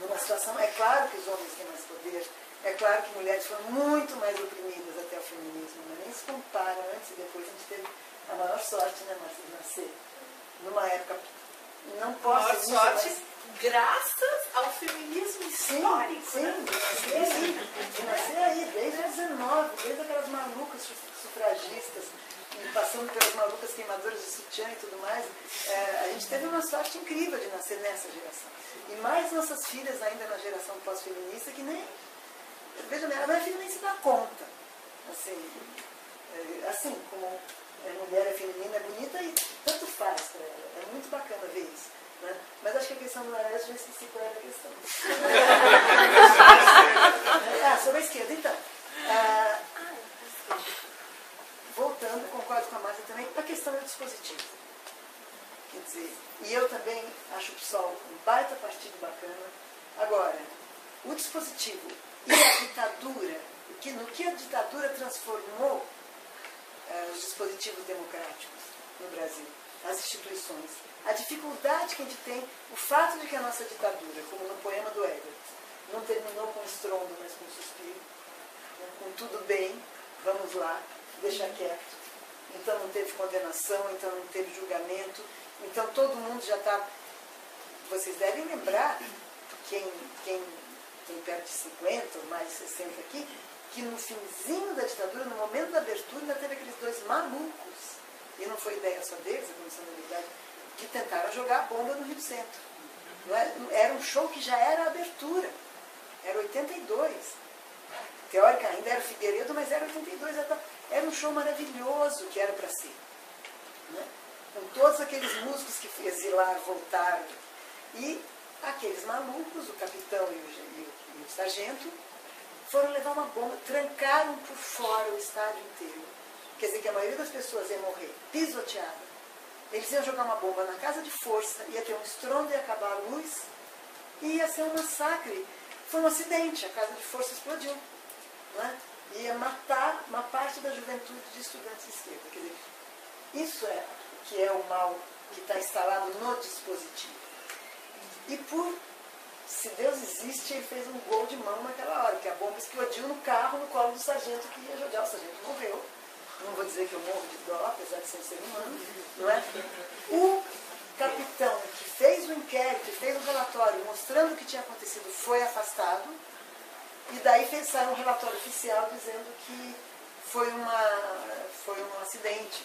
numa situação, é claro que os homens têm mais poder, é claro que mulheres foram muito mais oprimidas até o feminismo, mas nem se compara, antes e depois a gente teve a maior sorte, né, Márcia, de nascer numa época, não posso dizer, sorte, graças ao feminismo histórico. Sim, de nascer aí, desde o 19, desde aquelas malucas sufragistas, e passando pelas malucas queimadoras de sutiã e tudo mais, a gente teve uma sorte incrível de nascer nessa geração. E mais nossas filhas ainda na geração pós-feminista, que nem, veja bem, a minha filha nem se dá conta. Assim como mulher é feminina, é bonita e tanto faz para ela. É muito bacana ver isso. Né? Mas acho que a questão do Laércio, já esqueci qual era a questão. Sobre a esquerda, então. Voltando, concordo com a Márcia também, a questão do dispositivo. Quer dizer, e eu também acho o PSOL um baita partido bacana. Agora, o dispositivo e a ditadura, no que a ditadura transformou os dispositivos democráticos no Brasil, as instituições, a dificuldade que a gente tem, o fato de que a nossa ditadura, como no poema do Ebert, não terminou com estrondo, mas com suspiro, né, com tudo bem, vamos lá, deixa quieto. Então não teve condenação, então não teve julgamento, então todo mundo já está... Vocês devem lembrar, quem tem perto de 50 ou mais de 60 aqui, que no finzinho da ditadura, no momento da abertura, ainda teve aqueles dois malucos, e não foi ideia só deles, a Comissão da Unidade, que tentaram jogar a bomba no Rio Centro. Era um show que já era a abertura, era 82. Teórica ainda era Figueiredo, mas era 82. Era um show maravilhoso que era para ser. Né? Com todos aqueles músicos que exilaram, voltaram. E aqueles malucos, o capitão e o sargento, foram levar uma bomba, trancaram por fora o estádio inteiro. Quer dizer que a maioria das pessoas ia morrer pisoteada. Eles iam jogar uma bomba na casa de força, ia ter um estrondo, ia acabar a luz, e ia ser um massacre. Foi um acidente, a casa de força explodiu. Né? Ia matar uma parte da juventude de estudantes de esquerda. Quer dizer, isso é o que é o mal que está instalado no dispositivo. E se Deus existe, ele fez um gol de mão naquela hora, que a bomba explodiu no carro, no colo do sargento que ia jogar. O sargento morreu. Não vou dizer que eu morro de dó, apesar de ser um ser humano, não é? O capitão que fez o inquérito, fez o relatório mostrando o que tinha acontecido, foi afastado, e daí saiu um relatório oficial dizendo que foi um acidente,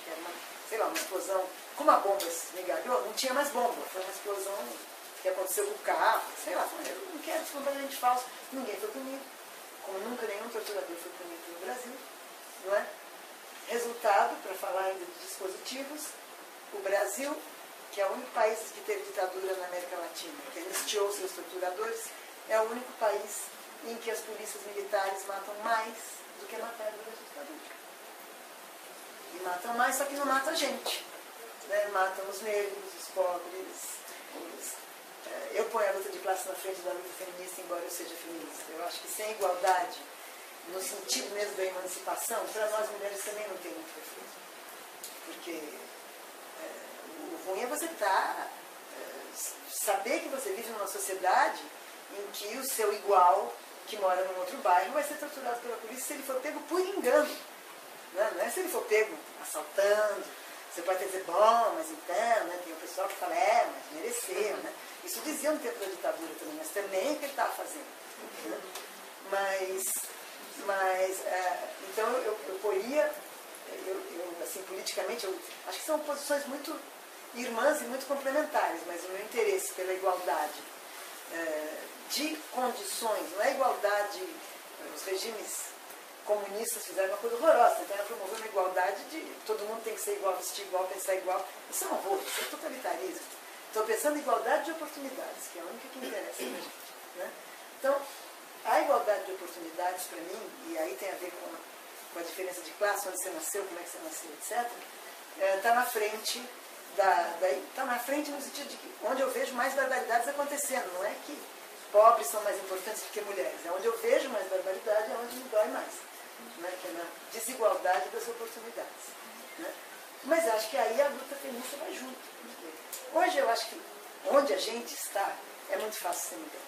que era uma explosão. Como a bomba esmigalhou, não tinha mais bomba, foi uma explosão que aconteceu com o carro, foi um inquérito completamente falso, ninguém foi punido, como nunca nenhum torturador foi punido no Brasil, não é? Resultado, para falar ainda de dispositivos, o Brasil, que é o único país que teve ditadura na América Latina, que anistiou seus torturadores, é o único país em que as polícias militares matam mais do que mataram durante a ditadura. E matam mais, só que não matam a gente. Né? Matam os negros, os pobres. Eu ponho a luta de classe na frente da luta feminista, embora eu seja feminista. Eu acho que sem igualdade, no sentido mesmo da emancipação, para nós mulheres também não tem muito refúgio. Porque o ruim é você saber que você vive numa sociedade em que o seu igual, que mora num outro bairro, vai ser torturado pela polícia se ele for pego por engano. Não é se ele for pego assaltando. Você pode dizer, bom, mas então, né, tem o pessoal que fala, mas mereceu, né? Isso Isso dizia no tempo da ditadura também, mas também o que ele estava fazendo. Né? Então eu poria, assim, politicamente, eu acho que são posições muito irmãs e muito complementares, mas o meu interesse pela igualdade de condições, não é igualdade, os regimes comunistas fizeram uma coisa horrorosa, tentaram promover uma igualdade de todo mundo tem que ser igual, vestir igual, pensar igual. Isso é um horror, isso é totalitarismo. Estou pensando em igualdade de oportunidades, que é a única que interessa pra gente. Né? Então, a igualdade de oportunidades, para mim, e aí tem a ver com a diferença de classe, onde você nasceu, como é que você nasceu, etc., está na frente está na frente no sentido de que onde eu vejo mais barbaridades acontecendo. Não é que pobres são mais importantes do que mulheres. É onde eu vejo mais barbaridade, é onde me dói mais. Né? Que é na desigualdade das oportunidades. Né? Mas acho que aí a luta feminista vai junto. Hoje eu acho que onde a gente está é muito fácil ser mulher.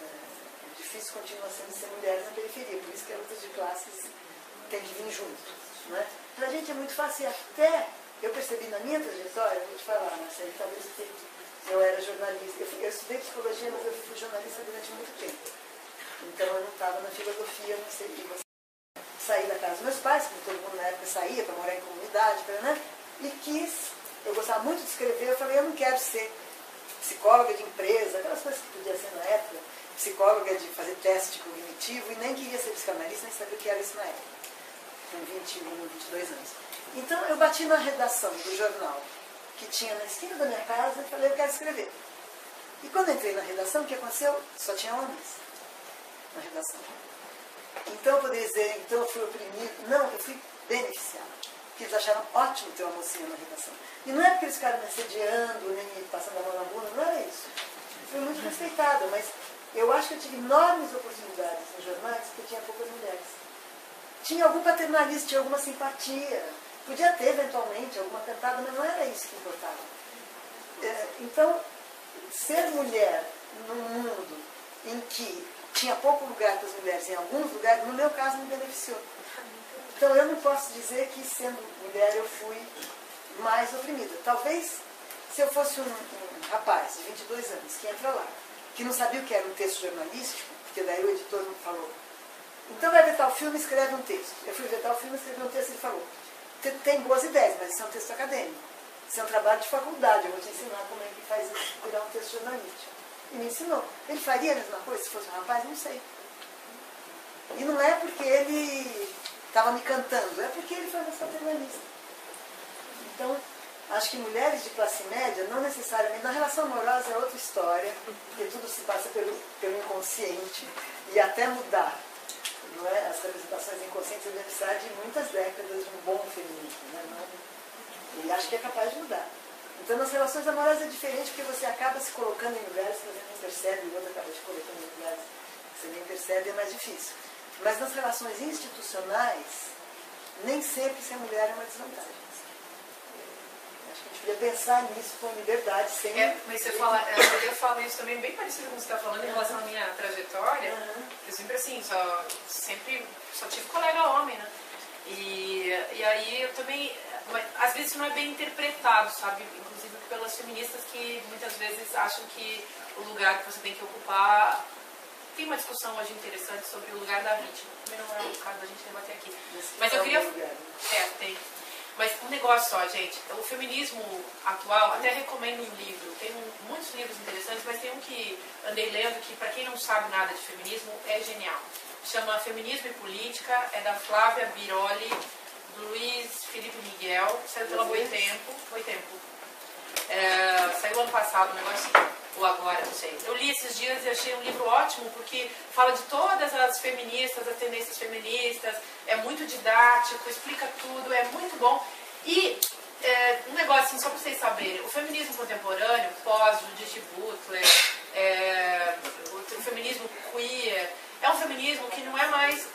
É difícil continuar sendo ser mulher na periferia. Por isso que a luta de classes tem que vir junto. Né? Para a gente é muito fácil e até... Eu percebi na minha trajetória, vou te falar, Marcelo, talvez eu era jornalista. Eu estudei psicologia, mas eu fui jornalista durante muito tempo. Então eu não estava na filosofia, não sei o que. Saí da casa dos meus pais, como todo mundo na época saía para morar em comunidade, né? E eu gostava muito de escrever, eu falei, eu não quero ser psicóloga de empresa, aquelas coisas que podia ser na época, psicóloga de fazer teste cognitivo, e nem queria ser psicanalista, nem sabia o que era isso na época, com 21, 22 anos. Então eu bati na redação do jornal que tinha na esquina da minha casa e falei, eu quero escrever. E quando entrei na redação, o que aconteceu? Só tinha homens na redação. Então eu poderia dizer, então eu fui oprimido. Não, eu fui beneficiado. Porque eles acharam ótimo ter uma mocinha na redação. E não é porque eles ficaram me assediando, nem me passando a mão na bunda, não era isso. Eu fui muito respeitada, mas eu acho que eu tive enormes oportunidades nos jornais porque tinha poucas mulheres. Tinha algum paternalismo, tinha alguma simpatia. Podia ter, eventualmente, alguma cantada, mas não era isso que importava. Então, ser mulher num mundo em que tinha pouco lugar para as mulheres, em alguns lugares, no meu caso, me beneficiou. Então, eu não posso dizer que, sendo mulher, eu fui mais oprimida. Talvez, se eu fosse um rapaz de 22 anos, que entra lá, que não sabia o que era um texto jornalístico, porque daí o editor me falou, então vai ver tal filme e escreve um texto. Eu fui ver tal filme e escrevi um texto e ele falou, tem boas ideias, mas isso é um texto acadêmico. Isso é um trabalho de faculdade, eu vou te ensinar como é que faz isso, virar um texto jornalístico. E me ensinou. Ele faria a mesma coisa se fosse um rapaz? Não sei. E não é porque ele estava me cantando, é porque ele foi mais paternalista. Então, acho que mulheres de classe média, não necessariamente, na relação amorosa é outra história, porque tudo se passa pelo inconsciente, e até mudar. Não é? As representações inconscientes devem precisar de muitas décadas de um bom feminismo. Né? E acho que é capaz de mudar. Então, nas relações amorosas é diferente, porque você acaba se colocando em lugares que você nem percebe, e o outro acaba se colocando em lugares que você nem percebe, é mais difícil. Mas nas relações institucionais, nem sempre ser mulher é uma desvantagem. Acho que a gente podia pensar nisso com liberdade, sem... Mas eu falo isso também bem parecido com o que você está falando em relação à minha trajetória. Eu sempre assim, só tive colega homem, né? E aí eu também, às vezes isso não é bem interpretado, sabe? Inclusive pelas feministas que muitas vezes acham que o lugar que você tem que ocupar... Tem uma discussão hoje interessante sobre o lugar da vítima. Também não é o caso da gente debater aqui. Mas eu queria... tem. Mas um negócio só, gente. O feminismo atual, até recomendo um livro. Tem muitos livros interessantes, mas tem um que andei lendo que, para quem não sabe nada de feminismo, é genial. Chama Feminismo e Política, é da Flávia Biroli, do Luiz Felipe Miguel, saiu pela Boitempo. Saiu ano passado, um negócio ou agora, não sei. Eu li esses dias e achei um livro ótimo, porque fala de todas as feministas, as tendências feministas, é muito didático, explica tudo, é muito bom. E um negócio assim, só para vocês saberem, o feminismo contemporâneo, pós-Judith Butler, o feminismo queer, é um feminismo que não é mais...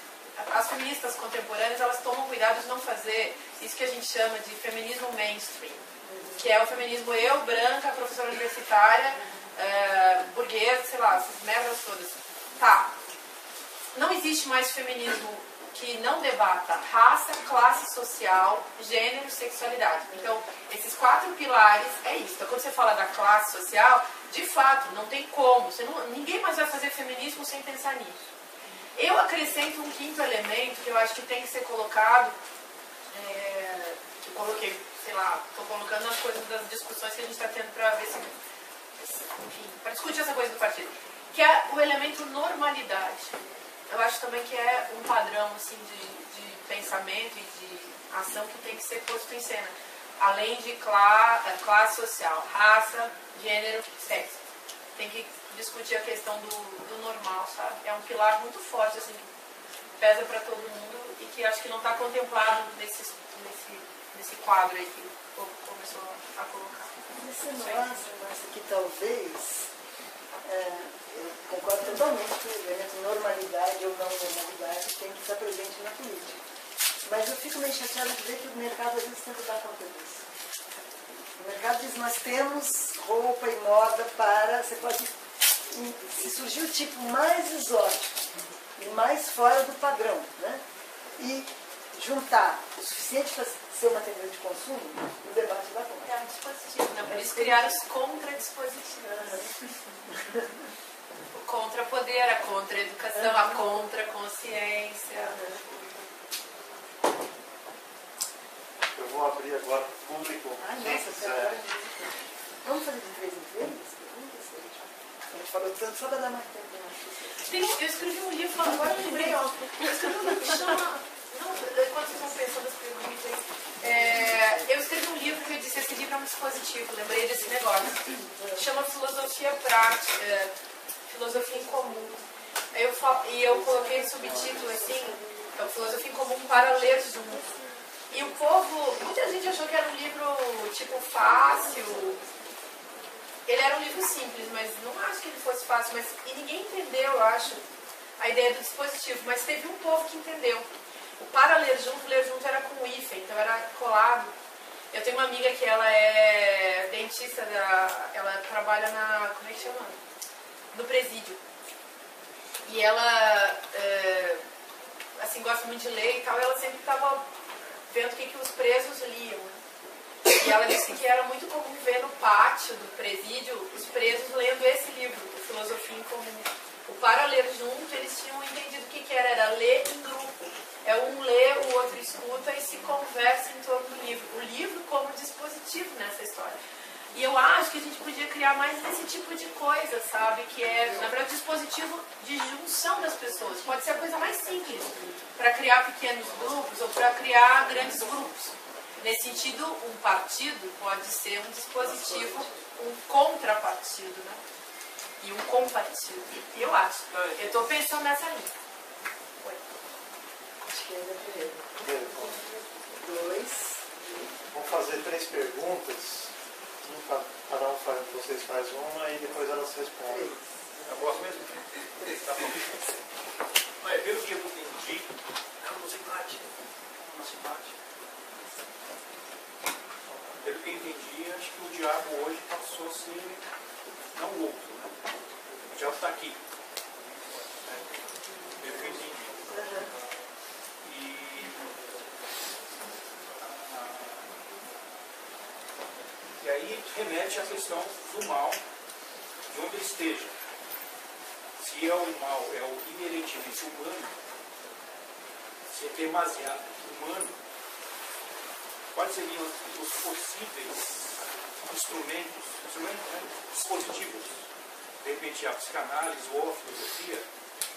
As feministas contemporâneas, elas tomam cuidado de não fazer isso que a gente chama de feminismo mainstream, que é o feminismo branca, professora universitária, burguesa, sei lá, essas merdas todas. Tá. Não existe mais feminismo que não debata raça, classe social, gênero, sexualidade. Então, esses 4 pilares é isso. Então, quando você fala da classe social, de fato, não tem como. Ninguém mais vai fazer feminismo sem pensar nisso. Eu acrescento um 5º elemento que eu acho que tem que ser colocado, que eu coloquei, sei lá, estou colocando as coisas das discussões que a gente está tendo para ver se, enfim, para discutir essa coisa do partido, que é o elemento normalidade. Eu acho também que é um padrão assim, de pensamento e de ação que tem que ser posto em cena, além de classe social, raça, gênero, sexo. Tem que discutir a questão do normal, sabe? É um pilar muito forte, assim, que pesa para todo mundo e que acho que não está contemplado nesse quadro aí que o povo começou a colocar. Você não acha que talvez, eu concordo totalmente que o elemento normalidade ou não normalidade tem que estar presente na política. Mas eu fico meio chateada de ver que o mercado às vezes tenta dar conta disso. O mercado diz, nós temos roupa e moda para... Você pode... Se surgir o tipo mais exótico e mais fora do padrão, né? E juntar o suficiente para ser uma tendência de consumo, o debate dá conta. É um dispositivo, né? Por isso criaram os contradispositivos. O contra-poder, a contra-educação, a contra-consciência. Eu vou abrir agora para o público. Vamos fazer de 3 em 3? A gente falou tanto, só para dar mais tempo. Eu escrevi um livro, agora eu lembrei, ó. Eu escrevi um livro que chama... Não, enquanto vocês vão pensando as perguntas, eu escrevi um livro que eu disse, esse livro é um dispositivo, lembrei desse negócio. Chama Filosofia Prática, Filosofia em Comum. E eu coloquei subtítulo assim, Filosofia em Comum para ler junto. E o povo, muita gente achou que era um livro tipo fácil. Ele era um livro simples, mas não acho que ele fosse fácil. E ninguém entendeu, eu acho, a ideia do dispositivo. Mas teve um povo que entendeu. O para ler junto era com hífen, então era colado. Eu tenho uma amiga que ela é dentista, ela trabalha como é que chama? No presídio. E ela, assim, gosta muito de ler e tal, e ela sempre estava vendo o que os presos liam. E ela disse que era muito comum ver no pátio do presídio os presos lendo esse livro, Filosofia em Comum. O para ler junto, eles tinham entendido o que era ler em grupo. É um lê, o outro escuta e se conversa em torno do livro. O livro como dispositivo nessa história. E eu acho que a gente podia criar mais esse tipo de coisa, sabe? Que é, na verdade, dispositivo de junção das pessoas. Pode ser a coisa mais simples, para criar pequenos grupos ou para criar grandes grupos. Nesse sentido, um partido pode ser um dispositivo, um contrapartido, né? E um compartido. Eu acho. Eu estou pensando nessa linha. Esquerda, direita. 2. Vamos fazer 3 perguntas. Cada um faz, vocês faz uma e depois elas respondem. Eu gosto mesmo? Tá bom. Mas pelo que eu entendi, não se bate. Não se bate. Pelo que eu entendi, acho que o diabo hoje passou a ser não o outro, né? O diabo está aqui. Pelo que eu entendi. E aí remete à questão do mal, de onde ele esteja. Se é o mal, é o inerentemente humano, se é demasiado humano, quais seriam os possíveis instrumentos, né, dispositivos, de repente a psicanálise ou a filosofia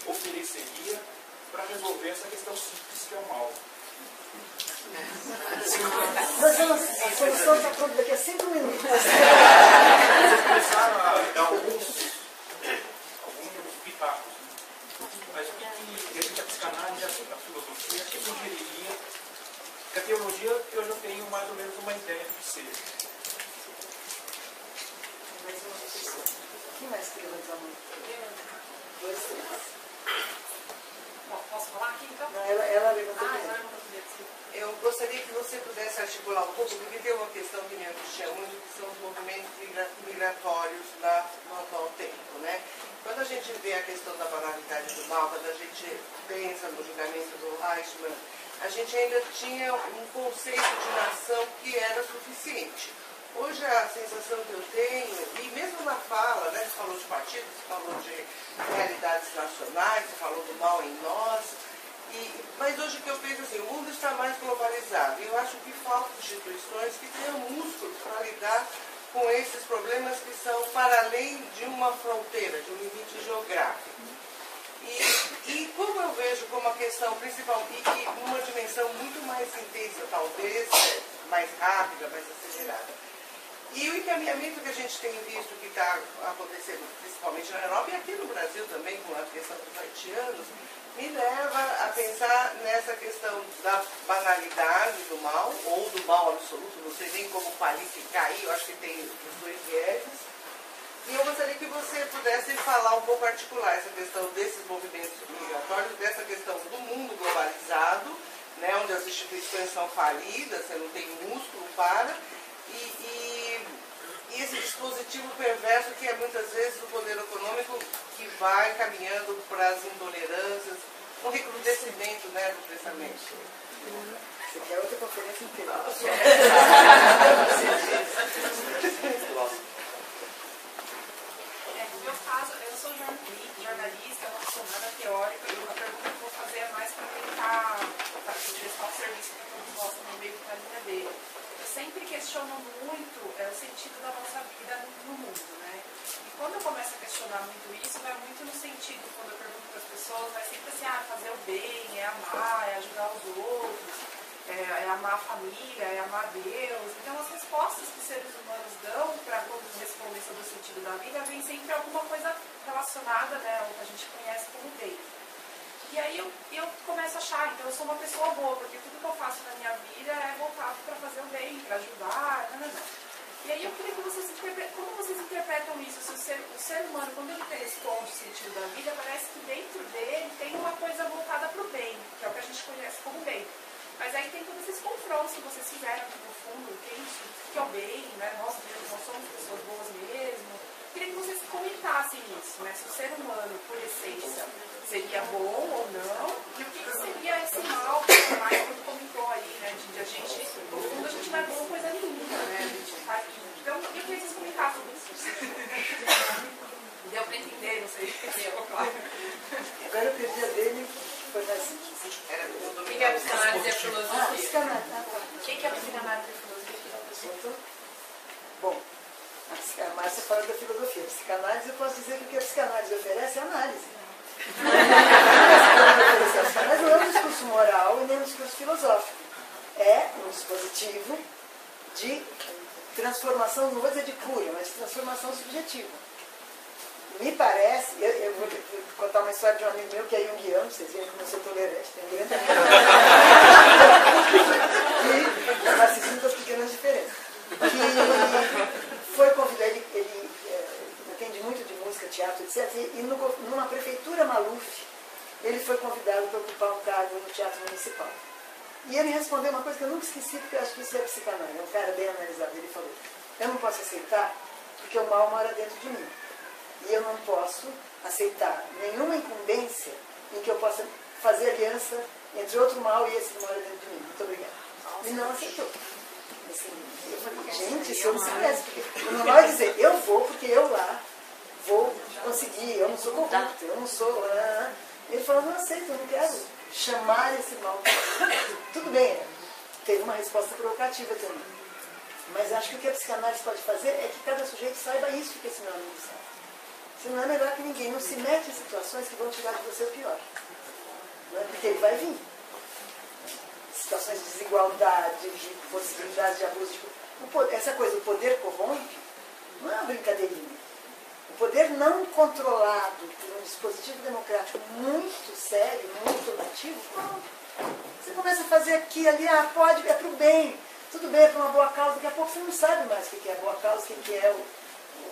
ofereceria para resolver essa questão simples que é o mal? A solução está pronta daqui a 5 minutos. Vocês começaram a dar alguns pitacos. Mas o que a psicanálise, a filosofia, que sugeriria? Porque a teologia eu já tenho mais ou menos uma ideia do que seja. Quem mais queria levantar a mão? 2, 3. Posso falar aqui então? Não, ela levantou primeiro. Eu gostaria que você pudesse articular um pouco, porque tem uma questão que me angustia muito, que são os movimentos migratórios no atual tempo, né? Quando a gente vê a questão da banalidade do mal, quando a gente pensa no julgamento do Eichmann, a gente ainda tinha um conceito de nação que era suficiente. Hoje a sensação que eu tenho, e mesmo na fala, né, você falou de partidos, você falou de realidades nacionais, você falou do mal em nós, mas hoje o que eu penso assim, o mundo está mais globalizado, e eu acho que faltam instituições que tenham músculos para lidar com esses problemas que são para além de uma fronteira, de um limite geográfico. E como eu vejo como a questão principal, e numa dimensão muito mais intensa, talvez, mais rápida, mais acelerada. E o encaminhamento que a gente tem visto que está acontecendo, principalmente na Europa e aqui no Brasil também, com a questão dos haitianos, me leva a pensar nessa questão da banalidade do mal, ou do mal absoluto, não sei nem como qualificar aí, eu acho que tem os dois vieses. E eu gostaria que você pudesse falar um pouco, articular essa questão desses movimentos migratórios, dessa questão do mundo globalizado, né, onde as instituições são falidas, você não tem músculo para, e esse dispositivo perverso que é muitas vezes o poder econômico que vai caminhando para as intolerâncias, um recrudescimento, né, do pensamento. Você quer outra conferência inteira? No meu caso, eu sou jornalista, não sou nada teórica, e a pergunta que eu vou fazer é mais para tentar prestar o serviço que todos nós no meio da linha dele. Eu sempre questiono muito o sentido da nossa vida no mundo, né? E quando eu começo a questionar muito isso, vai muito no sentido, quando eu pergunto para as pessoas, vai sempre assim, fazer o bem, é amar, é ajudar os outros, é amar a família, é amar Deus. Então as respostas que os seres humanos dão para quando respondem sobre o sentido da vida, vem sempre alguma coisa relacionada, né, ao que a gente conhece como bem. E aí eu começo a achar, então eu sou uma pessoa boa, porque tudo que eu faço na minha vida é voltado para fazer o bem, para ajudar, E aí eu queria que vocês interpretem, como vocês interpretam isso? Se o ser humano, quando ele responde o sentido da vida, parece que dentro dele tem uma coisa voltada para o bem, que é o que a gente conhece como bem. Mas aí tem todos esses confrontos que vocês fizeram aqui no fundo, que é o bem, né? Nós somos pessoas boas mesmo. Eu queria que vocês comentassem isso, né? Se o ser humano, por essência, seria bom ou não, e o que seria esse mal que o Michael comentou aí, né? De a gente, no fundo, a gente não é bom coisa nenhuma, né? A gente tá aqui. Então, eu queria que vocês comentassem isso. Deu para entender, não sei. Claro. Agora eu perdi a dele, foi mais. O que é a psicanálise e a filosofia? Psicanálise. O que é a psicanálise e a filosofia? Bom, a Márcia fala da filosofia. A psicanálise, eu posso dizer que o que a psicanálise oferece é análise. A psicanálise não é um discurso moral e nem um discurso filosófico. É um dispositivo de transformação, não vou dizer de cura, mas de transformação subjetiva. Me parece, eu vou contar uma história de um amigo meu que é junguiano, vocês veem como eu sou tolerante, tem um grande amigo. E narcisismo das pequenas diferenças. Que foi convidado, ele entende muito de música, teatro, etc. E numa prefeitura Maluf, ele foi convidado para ocupar um cargo no Teatro Municipal. E ele respondeu uma coisa que eu nunca esqueci, porque eu acho que isso é psicanálise, é um cara bem analisado. Ele falou, eu não posso aceitar porque o mal mora dentro de mim. E eu não posso aceitar nenhuma incumbência em que eu possa fazer aliança entre outro mal e esse que mora dentro de mim. Muito obrigada. E não aceitou. Assim, eu falei, gente, isso eu não soubesse. Porque o normal é dizer, eu vou porque eu lá vou conseguir, eu não sou corrupto, eu não sou... Ele falou, não aceito, eu não quero chamar esse mal. Tudo bem, teve uma resposta provocativa também. Mas acho que o que a psicanálise pode fazer é que cada sujeito saiba isso que esse meu amigo sabe. Senão é melhor que ninguém não se mete em situações que vão tirar de você o pior. Não é? Porque ele vai vir. Situações de desigualdade, de possibilidade de abuso. Essa coisa, o poder corrompe, não é uma brincadeirinha. O poder não controlado por um dispositivo democrático muito sério, muito objetivo, você começa a fazer aqui, ali, pode, é para o bem, tudo bem, é para uma boa causa, daqui a pouco você não sabe mais o que é a boa causa, o que é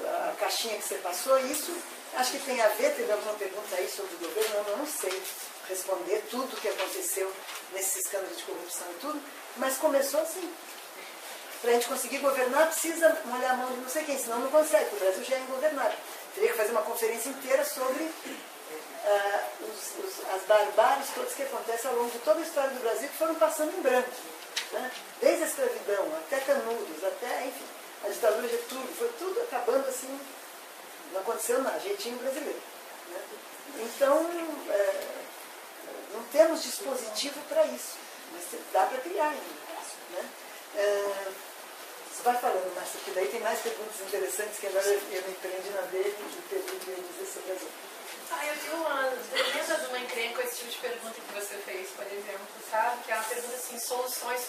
a caixinha que você passou, e isso acho que tem a ver, teve alguma pergunta aí sobre o governo, eu não sei responder tudo o que aconteceu nesse escândalo de corrupção e tudo, mas começou assim. Para a gente conseguir governar, precisa molhar a mão de não sei quem, senão não consegue, o Brasil já é ingovernável. Teria que fazer uma conferência inteira sobre as barbáries todas que acontecem ao longo de toda a história do Brasil, que foram passando em branco. Né? Desde a escravidão, até Canudos, até, enfim, a ditadura de Getúlio, foi tudo acabando assim, não aconteceu nada, jeitinho brasileiro. Né? Então, não temos dispositivo para isso, mas dá para criar ainda. Né? Você vai falando, Márcia, porque daí tem mais perguntas interessantes que agora eu me prendi na dele e perdi o que eu ia dizer sobre as outras. Eu tenho uma tremenda de uma encrenca com esse tipo de pergunta que você fez, por exemplo, sabe? Que é uma pergunta assim, soluções.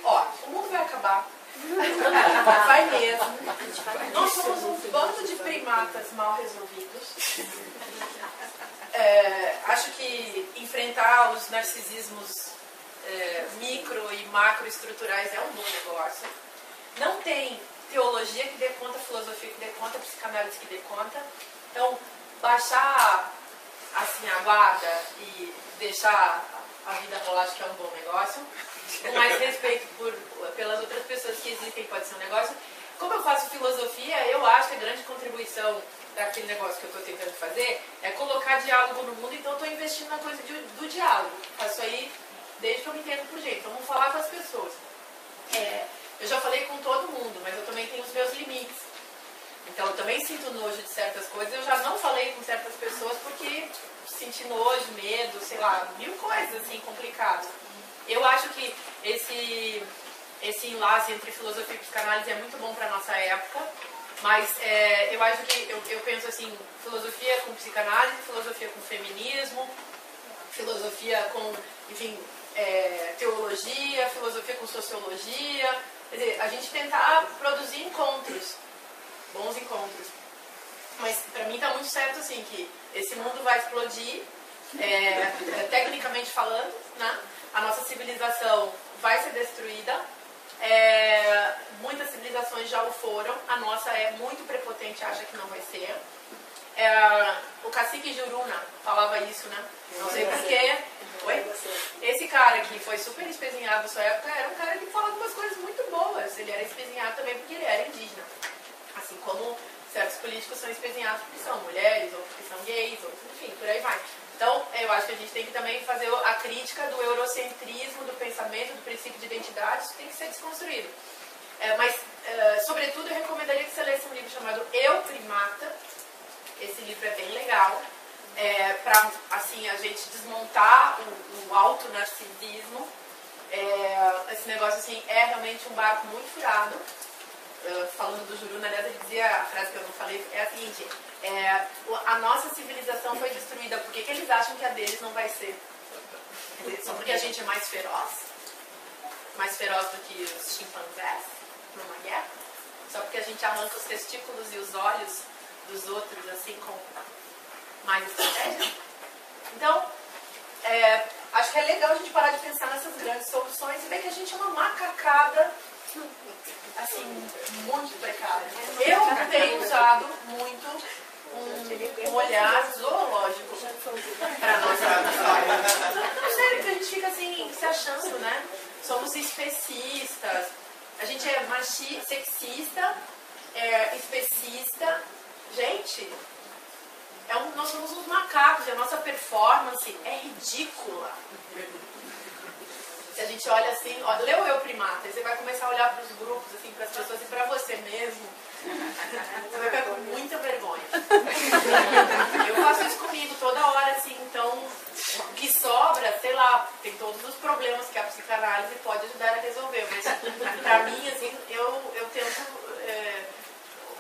Ó, o mundo vai acabar. Vai mesmo. Nós somos um bando de primatas mal resolvidos. Acho que enfrentar os narcisismos micro e macroestruturais é um bom negócio. Não tem teologia que dê conta, filosofia que dê conta, psicanálise que dê conta. Então, baixar assim, a guarda e deixar a vida rolar, acho que é um bom negócio. Com mais respeito pelas outras pessoas que existem, pode ser um negócio. Como eu faço filosofia, eu acho que a grande contribuição daquele negócio que eu estou tentando fazer é colocar diálogo no mundo, então eu estou investindo na coisa do diálogo. Faço aí desde que eu me entendo por jeito. Então, vamos falar com as pessoas. Eu já falei com todo mundo, mas eu também tenho os meus limites. Então, eu também sinto nojo de certas coisas. Eu já não falei com certas pessoas porque senti nojo, medo, sei lá, mil coisas assim complicadas. Eu acho que esse enlace entre filosofia e psicanálise é muito bom para a nossa época, mas eu acho que eu penso assim, filosofia com psicanálise, filosofia com feminismo, filosofia com, enfim, teologia, filosofia com sociologia, quer dizer, a gente tentar produzir encontros, bons encontros. Mas para mim está muito certo assim, que esse mundo vai explodir, tecnicamente falando, né? A nossa civilização vai ser destruída, muitas civilizações já o foram, a nossa é muito prepotente, acha que não vai ser. O cacique Juruna falava isso, né? Não sei porquê. Esse cara que foi super espezinhado na sua época era um cara que falava umas coisas muito boas. Ele era espezinhado também porque ele era indígena. Assim como certos políticos são espezinhados porque são mulheres, ou porque são gays, ou enfim, por aí vai. Então, eu acho que a gente tem que também fazer a crítica do eurocentrismo, do pensamento, do princípio de identidade, isso tem que ser desconstruído. Mas, sobretudo, eu recomendaria que você lesse um livro chamado Eu, Primata. Esse livro é bem legal, para assim, a gente desmontar o auto-narcisismo. Esse negócio assim, é realmente um barco muito furado. Falando do Juruna, aliás, ele dizia, a frase que eu não falei é a seguinte: a nossa civilização foi destruída, por que eles acham que a deles não vai ser? Só porque a gente é mais feroz do que os chimpanzés numa guerra? Só porque a gente arranca os testículos e os olhos dos outros, assim, com mais estratégia? Então, acho que é legal a gente parar de pensar nessas grandes soluções e ver que a gente é uma macacada assim, muito precária. Eu tenho usado muito um olhar zoológico para a nossa história. Não sei, que a gente fica assim, se achando, né? Somos especistas, a gente é machista, sexista, especista. Gente, nós somos uns macacos, e a nossa performance é ridícula. Se a gente olha assim, lê o Eu Primata, você vai começar a olhar para os grupos, assim, para as pessoas e para você mesmo. Você vai ficar com muita vergonha. Eu faço isso comigo toda hora, assim, então o que sobra, sei lá, tem todos os problemas que a psicanálise pode ajudar a resolver, mas para mim, assim, eu tento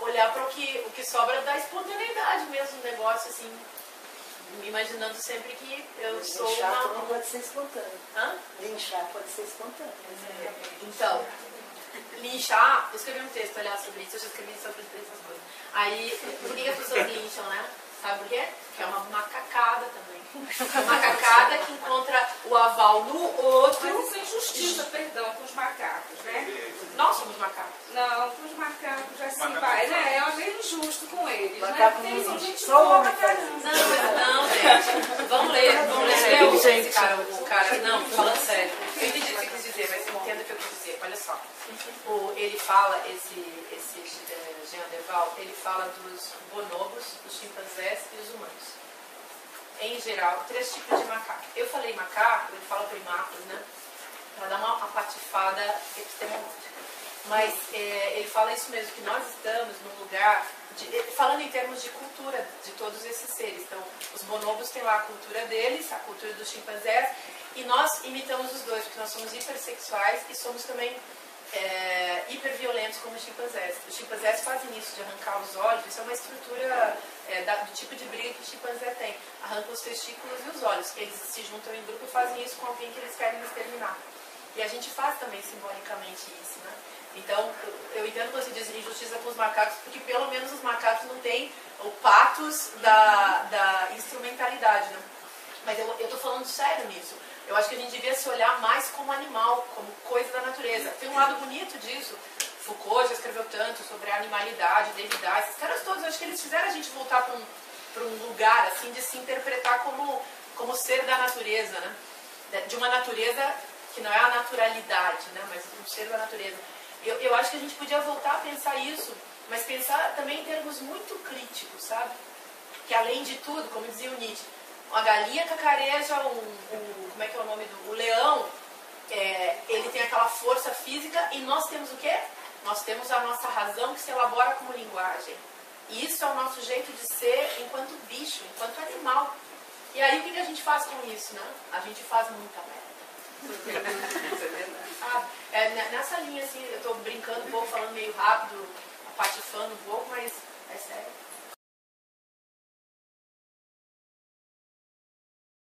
olhar para o que sobra da espontaneidade mesmo do negócio, assim, imaginando sempre que eu sou linchar uma... não pode ser espontâneo. Hã? Linchar pode ser espontâneo. Então, linchar... Eu escrevi um texto, aliás, sobre isso. Eu já escrevi sobre essas coisas. Aí, por que as pessoas lincham, né? Sabe por quê? Porque é uma macacada também. Uma macacada que encontra o aval no outro. Mas isso é injustiça, perdão, com os macacos, né? Nós somos macacos. Não, com os macacos, assim, vai, né? É meio injusto com eles, Macaco né? Porque não eles são gente só o boa homem pra faz caramba. Não, gente. Vamos ler esse cara, o cara. Não, falando sério. Eu entendi o que você quis dizer, mas você entenda o que eu quis dizer. Olha só. Ele fala, esse Jean Deval, ele fala dos bonobos geral, 3 tipos de macaco. Eu falei macaco, ele fala primapos, né? Para dar uma patifada epistemológica. Mas ele fala isso mesmo, que nós estamos num lugar, falando em termos de cultura de todos esses seres. Então, os bonobos têm lá a cultura deles, a cultura dos chimpanzés, e nós imitamos os dois, porque nós somos hipersexuais e somos também hiperviolentos como os chimpanzés. Os chimpanzés fazem isso, de arrancar os olhos, isso é uma estrutura do tipo de briga que o chimpanzé tem. Arrancam os testículos e os olhos. Eles se juntam em grupo e fazem isso com alguém que eles querem exterminar. E a gente faz também simbolicamente isso, né? Então, eu entendo quando você diz injustiça com os macacos, porque pelo menos os macacos não têm o pathos da instrumentalidade, né? Mas eu estou falando sério nisso. Eu acho que a gente devia se olhar mais como animal, como coisa da natureza. Tem um lado bonito disso. Foucault já escreveu tanto sobre a animalidade, Derrida, esses caras todos, eu acho que eles fizeram a gente voltar para um lugar assim de se interpretar como ser da natureza, né? De uma natureza que não é a naturalidade, né? Mas um ser da natureza. Eu acho que a gente podia voltar a pensar isso, mas pensar também em termos muito críticos, sabe? Que além de tudo, como dizia o Nietzsche, uma galinha cacareja, como é que é o nome do... O leão, ele tem aquela força física e nós temos o quê? Nós temos a nossa razão que se elabora como linguagem. E isso é o nosso jeito de ser enquanto bicho, enquanto animal. E aí o que a gente faz com isso, né? A gente faz muita merda. Nessa linha, assim, eu estou brincando um pouco, falando meio rápido, patifando um pouco, mas